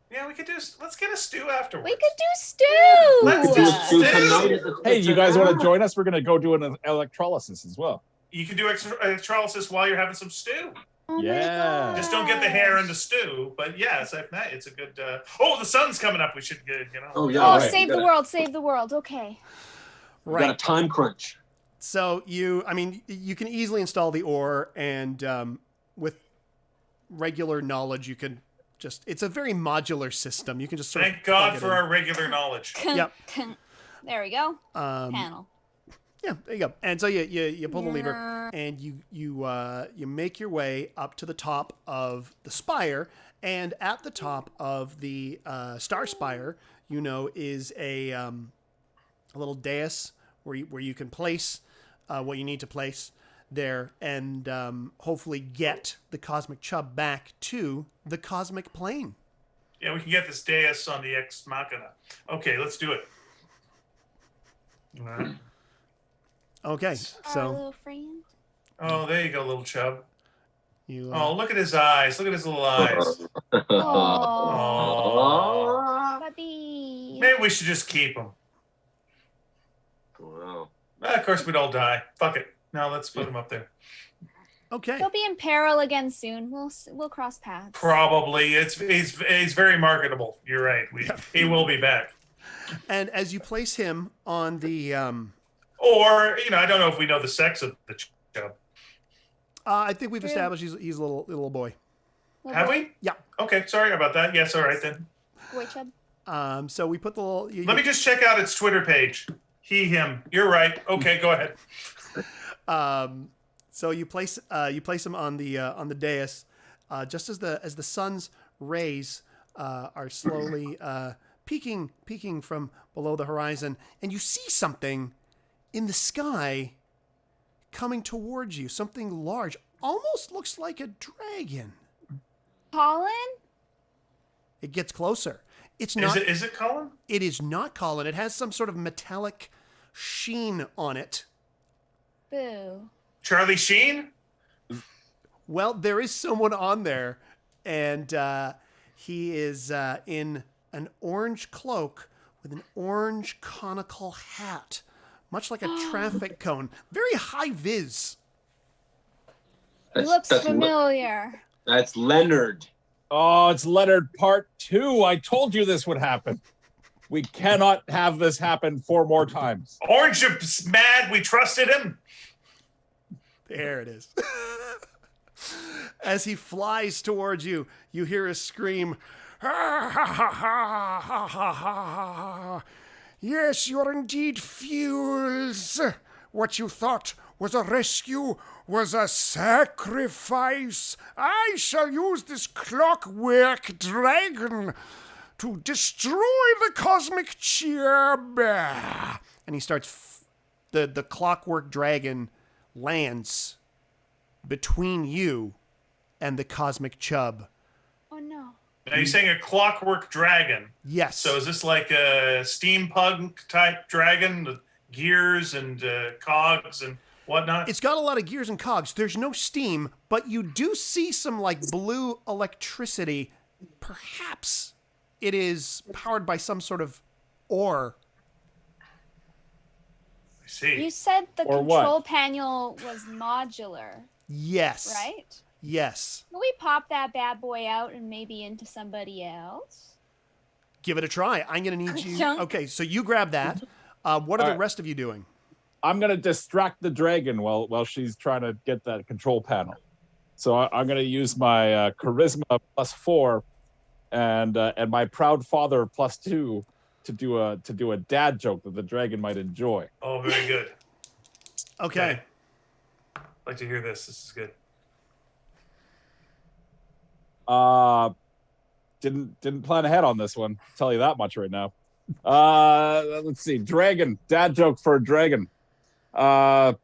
Yeah, we could do. Let's get a stew afterwards. We could do stew. Let's do stew. Hey, you guys want to join us? We're going to go do an electrolysis as well. You can do electrolysis while you're having some stew. Oh my Yeah. Just don't get the hair in the stew. But yes, it's a good. Oh, the sun's coming up. We should get. Oh, yeah. Oh, right. save the world. Save the world. Okay. We got a Right. time crunch. So you can easily install the ore, and with regular knowledge, you can just. It's a very modular system. You can just sort Thank of God plug for it our regular knowledge. Yep. There we go. in. Panel. Yeah, there you go. And so you pull the lever, and you make your way up to the top of the spire, and at the top of the star spire, is a little dais where you can place what you need to place there, and hopefully get the cosmic chub back to the cosmic plane. Yeah, we can get this dais on the Ex Machina. Okay, let's do it. All right. Okay, Our so little friend. Oh, there you go, little chub. you Oh, look at his eyes. Look at his little eyes. Oh, Oh. puppy. Maybe we should just keep him. Wow. Of course, we'd all die. Fuck it. No, let's put him up there. okay. He'll be in peril again soon. We'll cross paths. Probably. He's very marketable. You're right. He will be back. And as you place him on the Or, I don't know if we know the sex of the chub. I think we've True. established he's a little boy. Little Have boy- we? Yeah. Okay, sorry about that. Yes, all right then. Boy chub. So we put the little. Let me just check out its Twitter page. He, him. You're right. Okay, go ahead. So you place him on the dais, just as the sun's rays are slowly peeking from below the horizon, and you see something in the sky coming towards you. Something large, almost looks like a dragon. Colin? It gets closer. It's Is not. it Colin? It is not Colin. It has some sort of metallic sheen on it. Boo. Charlie Sheen? Well, there is someone on there, and he is in an orange cloak with an orange conical hat, much like a traffic cone. Very high vis. He looks familiar. That's Leonard. Oh, it's Leonard Part 2. I told you this would happen. We cannot have this happen 4 more times. Orange is mad. We trusted him. There it is. As he flies towards you, you hear a scream. Ha, ha, ha, ha, ha, ha, ha. Yes, you're indeed fools. What you thought was a rescue was a sacrifice. I shall use this clockwork dragon to destroy the cosmic chib. And he starts. The clockwork dragon lands between you and the cosmic chub. Oh no. Now you're saying a clockwork dragon. Yes. So is this like a steampunk type dragon with gears and cogs and whatnot? It's got a lot of gears and cogs. There's no steam, but you do see some like blue electricity. Perhaps it is powered by some sort of ore. I see. You said the Or control what? panel was modular, Yes. right? Yes. Can we pop that bad boy out and maybe into somebody else? Give it a try. I'm going to need you. Chunk. Okay, so you grab that. What are the right. rest of you doing? I'm going to distract the dragon while she's trying to get that control panel. So I'm going to use my charisma +4 and my proud father +2 to do a dad joke that the dragon might enjoy. Oh, very good. Okay. I'd like to hear this. This is good. Didn't plan ahead on this one. I'll tell you that much right now. Let's see. Dragon. Dad joke for a dragon. Why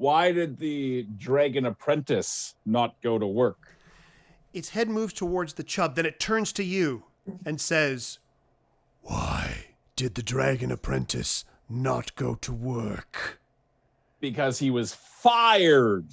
did the dragon apprentice not go to work? Its head moves towards the chub, then it turns to you and says, "Why did the dragon apprentice not go to work?" Because he was fired.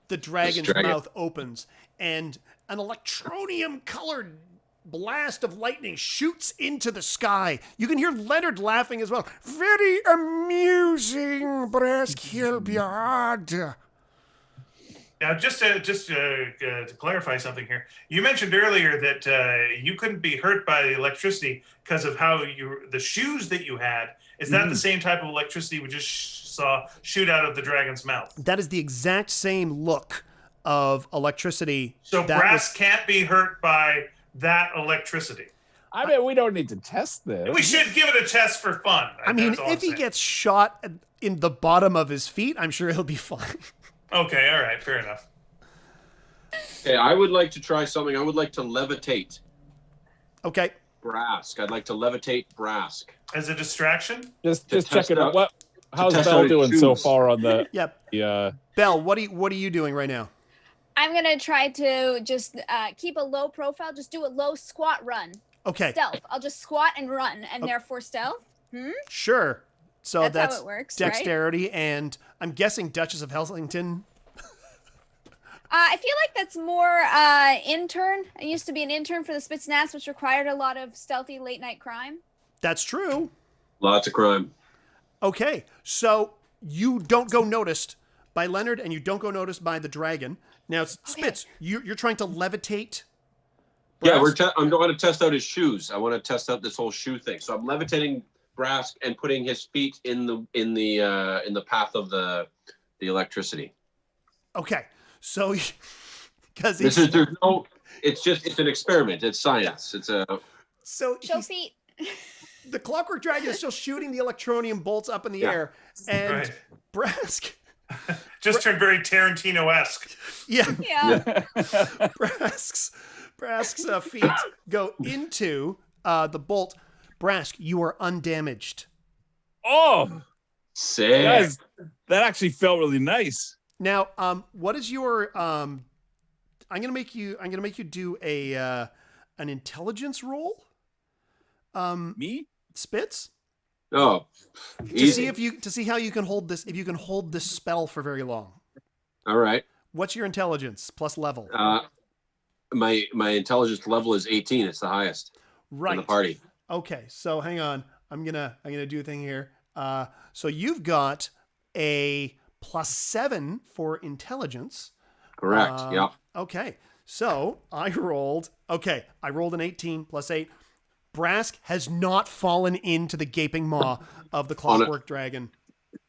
The dragon's dragon. mouth opens, and an electronium-colored blast of lightning shoots into the sky. You can hear Leonard laughing as well. Very amusing, Brass Kilbyard. Now, just to clarify something here, you mentioned earlier that you couldn't be hurt by the electricity because of how the shoes that you had. Is that the same type of electricity we just saw shoot out of the dragon's mouth? That is the exact same look of electricity. So that Brass can't be hurt by that electricity. I mean, we don't need to test this. We should give it a test for fun. I mean, That's all if I'm he saying. gets shot in the bottom of his feet, I'm sure he'll be fine. Okay, all right, fair enough. Okay, I would like to try something. I would like to levitate Okay. Brask. I'd like to levitate Brask. As a distraction? Just test checking out- out how's test Bell out his doing so shoes. far on the Yep. Belle, what are you doing right now? I'm gonna try to just keep a low profile. Just do a low squat run. Okay. Stealth. I'll just squat and run, and therefore stealth. Sure. So That's how it works, right? dexterity, and I'm guessing Duchess of Helsington. I feel like that's more intern. I used to be an intern for the Spitsnaz, which required a lot of stealthy late night crime. That's true. Lots of crime. Okay. So you don't go noticed by Leonard, and you don't go noticed by the dragon. Now, Spitz, you're trying to levitate. Yeah, Brass? I'm going to test out his shoes. I want to test out this whole shoe thing. So I'm levitating Brask and putting his feet in the path of the electricity. Okay. So, because It's an experiment. It's science. It's a so Show feet. the clockwork dragon is still shooting the electronium bolts up in the air, and Right. Brask, Just turned very Tarantino-esque. yeah, Yeah. Brask's feet go into the bolt. Brask, you are undamaged. Oh, sick. guys, that actually felt really nice. Now, what is your I'm gonna make you do a an intelligence roll. Me? Spitz. Oh, To easy. see how you can hold this, if you can hold this spell for very long. All right. What's your intelligence plus level? My intelligence level is 18. It's the highest Right. in the party. Okay, so hang on. I'm gonna do a thing here. So you've got a +7 for intelligence. Correct. Yep. Okay, so I rolled an 18 +8. Brask has not fallen into the gaping maw of the clockwork dragon.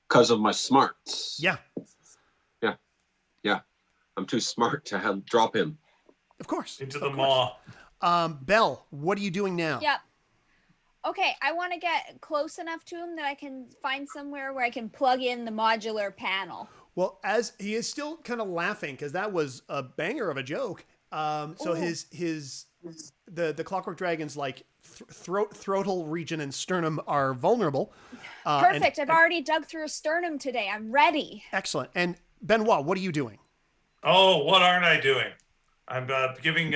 Because of my smarts. Yeah. Yeah. I'm too smart to drop him. Of course. Into the maw. Belle, what are you doing now? Yep. Okay, I want to get close enough to him that I can find somewhere where I can plug in the modular panel. Well, as he is still kind of laughing because that was a banger of a joke. So the clockwork dragon's like throatal region and sternum are vulnerable. Perfect. I've already dug through a sternum today. I'm ready. Excellent. And Benoit, what are you doing? Oh, what aren't I doing? I'm giving.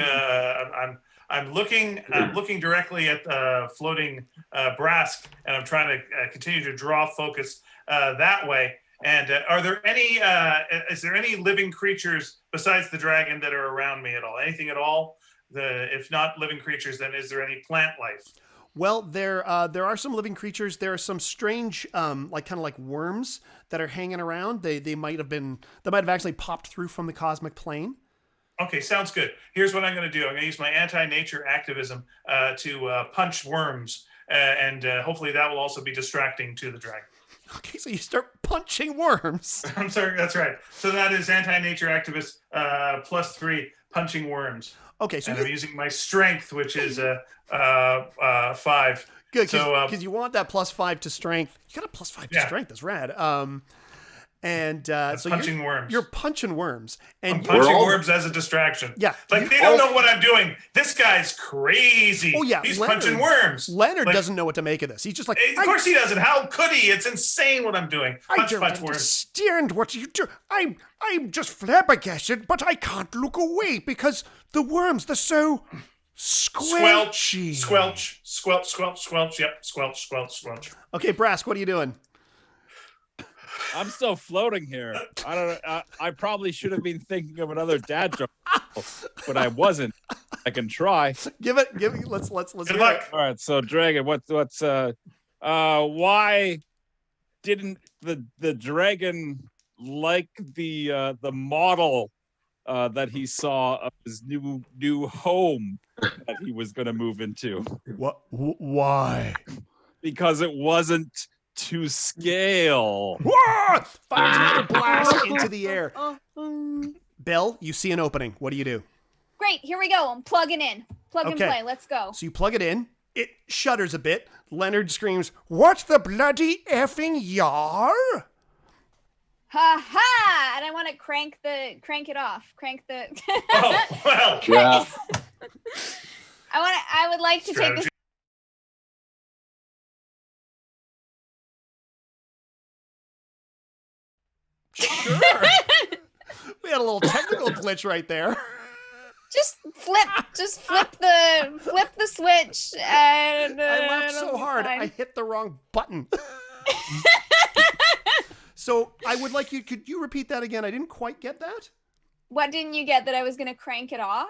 I'm looking directly at the floating Brask, and I'm trying to continue to draw focus that way. And are there any? Is there any living creatures besides the dragon that are around me at all? Anything at all? If not living creatures, then is there any plant life? Well, there are some living creatures. There are some strange, like worms that are hanging around. They might have actually popped through from the cosmic plane. Okay, sounds good. Here's what I'm going to do. I'm going to use my anti-nature activism to punch worms, and hopefully that will also be distracting to the dragon. Okay, so you start punching worms. I'm sorry, that's right. So that is anti-nature activist +3 punching worms. Okay, so I'm using my strength, which is 5. Good, So because you want that +5 to strength. You got a +5 to strength. That's rad. So punching worms. You're punching worms, and I'm punching worms as a distraction. Yeah, like they don't know what I'm doing. This guy's crazy. Oh yeah, he's punching worms. Leonard doesn't know what to make of this. He's just like, of course he doesn't. How could he? It's insane what I'm doing. I don't understand what you do. I'm just flabbergasted, but I can't look away because the worms, they're so squelchy. Squelch, squelch, squelch, squelch. Yep, squelch, squelch, squelch. Okay, Brask, what are you doing? I'm still floating here. I don't know. I probably should have been thinking of another dad joke, but I wasn't. I can try. Give it. Let's. Good luck. All right. So, Dragon, why didn't the dragon like the model that he saw of his new home that he was going to move into? What? Why? Because it wasn't to scale. Fire blast into the air. Belle, you see an opening. What do you do? Great, here we go. I'm plugging in. Plug and play. Let's go. So you plug it in. It shudders a bit. Leonard screams, "What the bloody effing yar?" Ha ha! And I want to crank it off. Crank the. Oh well. Yeah. I would like to take this. Sure. We had a little technical glitch right there. Just flip the switch. And I laughed so hard, I hit the wrong button. So I would like you, could you repeat that again? I didn't quite get that. What didn't you get? That I was going to crank it off?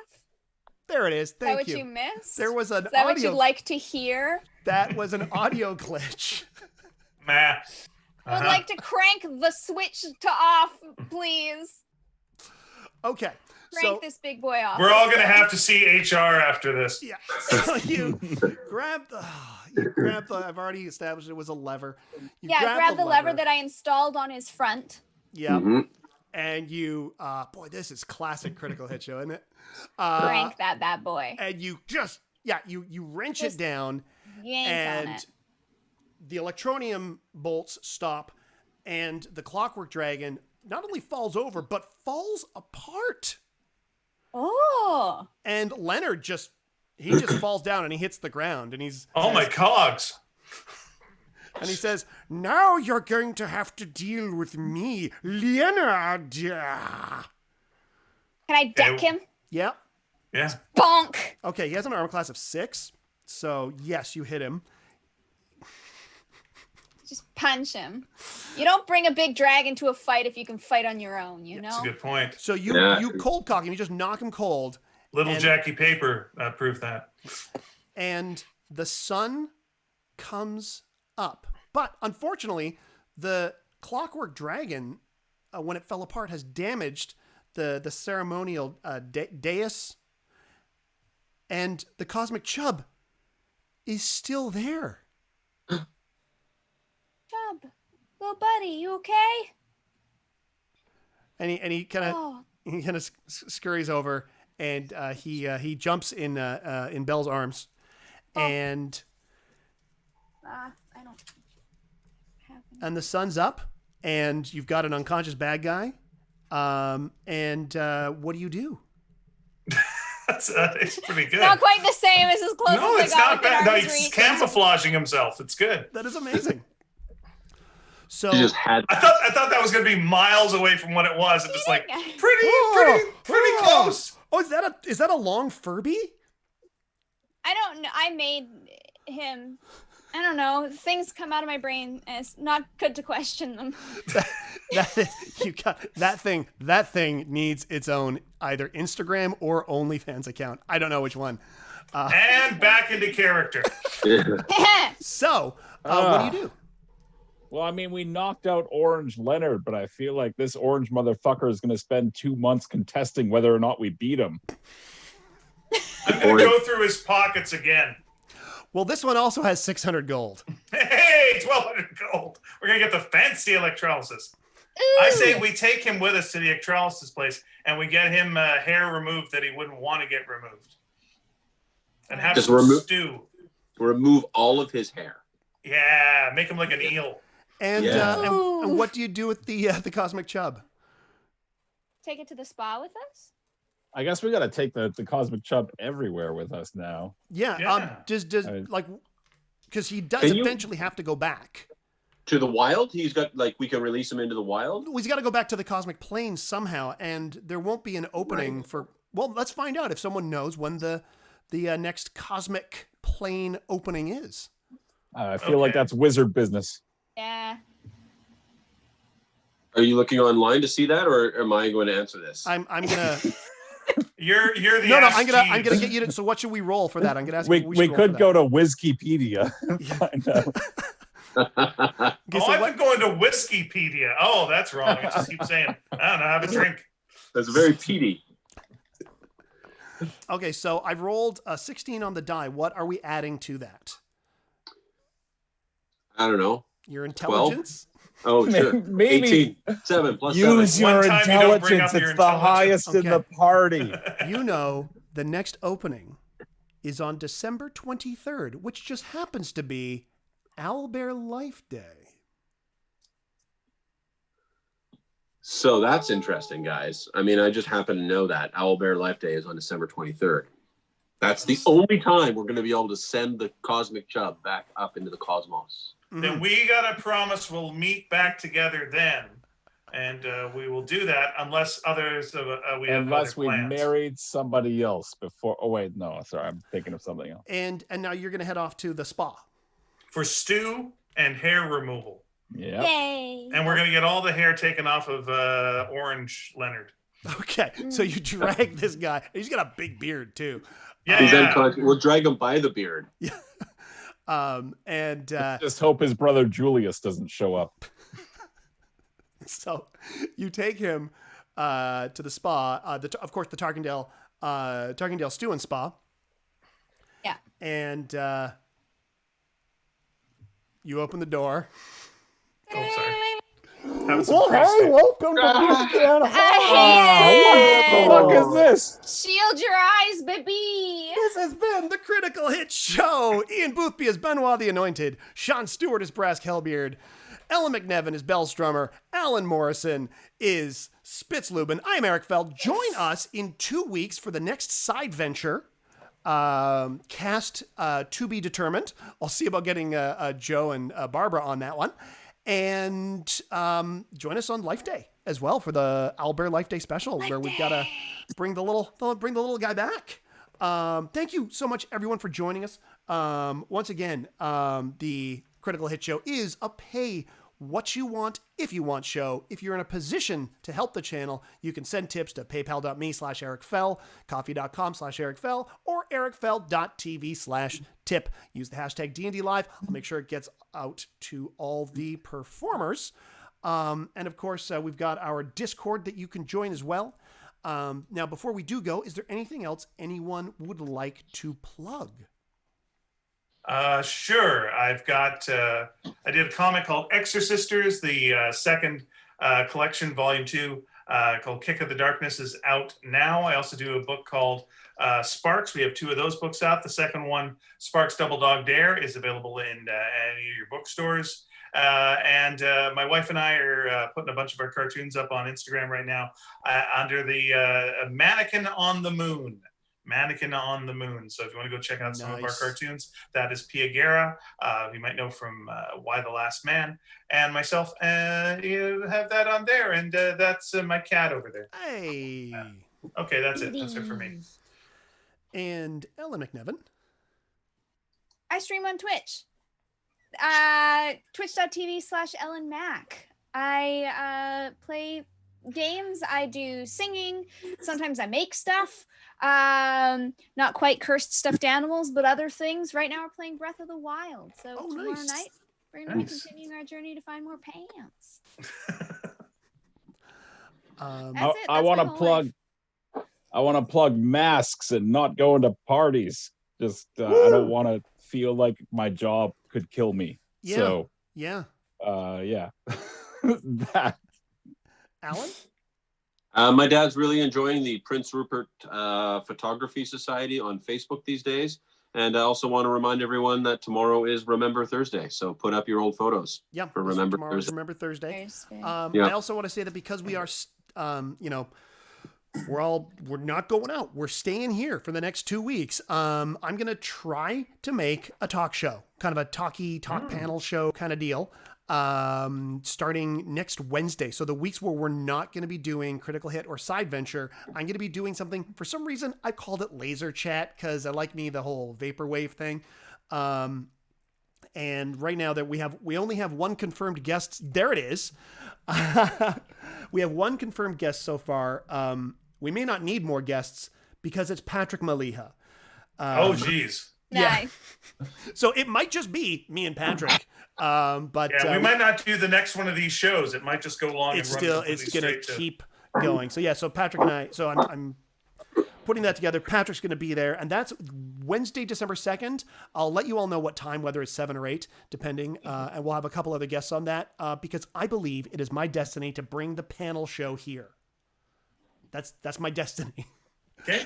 There it is. Thank you. Is that you. what you missed? There was an Is that audio. what you'd like to hear? That was an audio glitch. Meh. I would like to crank the switch to off, please. Okay. Crank this big boy off. We're all going to have to see HR after this. Yeah. So you grab the, I've already established it was a lever. You grab the lever that I installed on his front. Yeah. Mm-hmm. And you, boy, this is classic Critical Hit show, isn't it? Crank that bad boy. And you just, you wrench it down. Yank and on it. The electronium bolts stop, and the clockwork dragon not only falls over, but falls apart. Oh. And Leonard just falls down and he hits the ground, and he's... Oh, my cogs. And he says, "Now you're going to have to deal with me, Leonard." Can I deck him? Yeah. Yeah. Bonk. Okay, he has an armor class of 6. So, yes, you hit him. Just punch him. You don't bring a big dragon to a fight if you can fight on your own, you know? That's a good point. So you cold cock him. You just knock him cold. Little Jackie Paper proved that. And the sun comes up. But unfortunately, the clockwork dragon, when it fell apart, has damaged the ceremonial dais. And the cosmic chub is still there. Chub, little buddy, you okay? And he kind of scurries over, and he jumps in Belle's arms, and I don't have any. and the sun's up, and you've got an unconscious bad guy, and what do you do? It's pretty good. Not quite the same. It's as close No, as it's I got not within bad. No, arm's he's reach. camouflaging himself. It's good. That is amazing. So You just had. I thought that was going to be miles away from what it was. It's just like pretty close. Oh, is that a long Furby? I don't know. I made him. I don't know. Things come out of my brain, and it's not good to question them. That thing needs its own either Instagram or OnlyFans account. I don't know which one. And back into character. So, what do you do? Well, I mean, we knocked out Orange Leonard, but I feel like this orange motherfucker is going to spend 2 months contesting whether or not we beat him. I'm going to go through his pockets again. Well, this one also has 600 gold. Hey, 1,200 gold. We're going to get the fancy electrolysis. I say we take him with us to the electrolysis place and we get him hair removed that he wouldn't want to get removed. And have Just some stew. remove all of his hair. Yeah, make him like an eel. And and what do you do with the cosmic chub? Take it to the spa with us? I guess we got to take the Cosmic Chub everywhere with us now. Yeah. Does like, because he does Can you- eventually have to go back. To the wild? He's got, like, we can release him into the wild? He's got to go back to the cosmic plane somehow, and there won't be an opening for. Well, let's find out if someone knows when the next cosmic plane opening is. I feel like that's wizard business. Yeah. Are you looking online to see that, or am I going to answer this? I'm gonna. You're the No, Ask I'm gonna Jeeves. get you to. So what should we roll for that? I'm gonna ask. We what should roll could for go to Wikipedia. Find out. that. Okay, so I've what- been going to Whiskeypedia. Oh, that's wrong. I just keep saying, I don't know, have a drink. That's very peaty. Okay, so I've rolled a 16 on the die. What are we adding to that? I don't know. Your intelligence? Oh, sure. Maybe 18. 7 plus use 7. your One time you don't bring intelligence. up your It's the highest in the Okay. party. You know the next opening is on December 23rd, which just happens to be Owlbear Life Day. So that's interesting, guys. I mean, I just happen to know that Owlbear Life Day is on December 23rd. That's the only time we're going to be able to send the Cosmic Chub back up into the cosmos. Then we got to promise we'll meet back together then. And we will do that unless others we have Unless other we plans. married somebody else before. Oh, wait. No, sorry. I'm thinking of something else. And now you're going to head off to the spa. For stew and hair removal. Yeah. Yay. And we're going to get all the hair taken off of Orange Leonard. Okay, so you drag this guy. He's got a big beard too. Yeah, He's yeah. unconscious. We'll drag him by the beard. And Just hope his brother Julius doesn't show up. so you take him to the spa. Of course, the Tarkindale Stew and Spa. Yeah. And you open the door. Oh, sorry. Having some Well, free hey, stew. welcome to Whiskey and Hey! What the fuck is this? Shield your eyes, baby. This has been the Critical Hit Show. Ian Boothby is Benoit the Anointed. Shaun Stewart is Brask Hellbeard. Ellen MacNevin is Bellstrummer. Alan Morrison is Spitzlubin. I'm Eric Feld. Join us in 2 weeks for the next side venture Cast to be determined. I'll see about getting Joe and Barbara on that one. And join us on Life Day as well for the Owlbear Life Day special, where we've got to bring the little guy back. Thank you so much, everyone, for joining us. Once again, the Critical Hit Show is a pay what you want if you want show. If you're in a position to help the channel, you can send tips to paypal.me/EricFell, coffee.com/EricFell, or ericfell.tv/tip. Use the hashtag dndlive. I'll make sure it gets out to all the performers. And of course, we've got our Discord that you can join as well. Now, before we do go, is there anything else anyone would like to plug? Sure. I've got, I did a comic called Exorcisters, the second collection, volume 2, called Kick of the Darkness is out now. I also do a book called Sparks. We have 2 of those books out. The second one, Sparks Double Dog Dare, is available in any of your bookstores. And my wife and I are putting a bunch of our cartoons up on Instagram right now under the Mannequin on the Moon. Mannequin on the Moon. So if you want to go check out some of our cartoons, that is Pia Guerra, you might know from Why the Last Man, and myself. You have that on there, and that's my cat over there. Hey. Okay, that's it. That's it for me. And Ellen MacNevin. I stream on Twitch. Twitch.tv/EllenMac. I play games. I do singing. Sometimes I make stuff. Not quite cursed stuffed animals, but other things. Right now we're playing Breath of the Wild. So tomorrow night we're going to be continuing our journey to find more pants. I want to plug masks and not going to parties. Just I don't want to feel like my job could kill me. Yeah. So yeah. That. Alan? My dad's really enjoying the Prince Rupert Photography Society on Facebook these days. And I also want to remind everyone that tomorrow is Remember Thursday. So put up your old photos for Remember Thursday. Remember Thursday. Yeah. I also want to say that because we are, we're not going out. We're staying here for the next 2 weeks. I'm going to try to make a talk show, kind of a talk panel show kind of deal. Starting next Wednesday. So the weeks where we're not going to be doing Critical Hit or Side Venture, I'm going to be doing something. For some reason, I called it Laser Chat because I like the whole vaporwave thing. And right now that we only have one confirmed guest. There it is. We have one confirmed guest so far. We may not need more guests because it's Patrick Maliha. Oh, geez. Nice. Yeah. So it might just be me and Patrick. But we might not do the next one of these shows. It might just go along. It's going to keep going. So yeah, so Patrick and I, so I'm putting that together. Patrick's going to be there, and that's Wednesday, December 2nd. I'll let you all know what time, whether it's 7 or 8, depending. And we'll have a couple other guests on that because I believe it is my destiny to bring the panel show here. That's my destiny. Okay.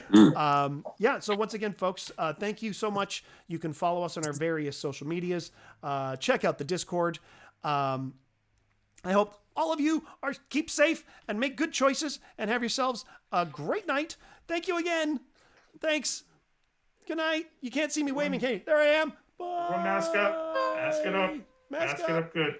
So once again, folks, thank you so much. You can follow us on our various social medias. Check out the Discord. I hope all of you keep safe and make good choices and have yourselves a great night. Thank you again. Thanks. Good night. You can't see me waving. Hey, there I am. Bye. Mask up. Mask it up. Mask it up good.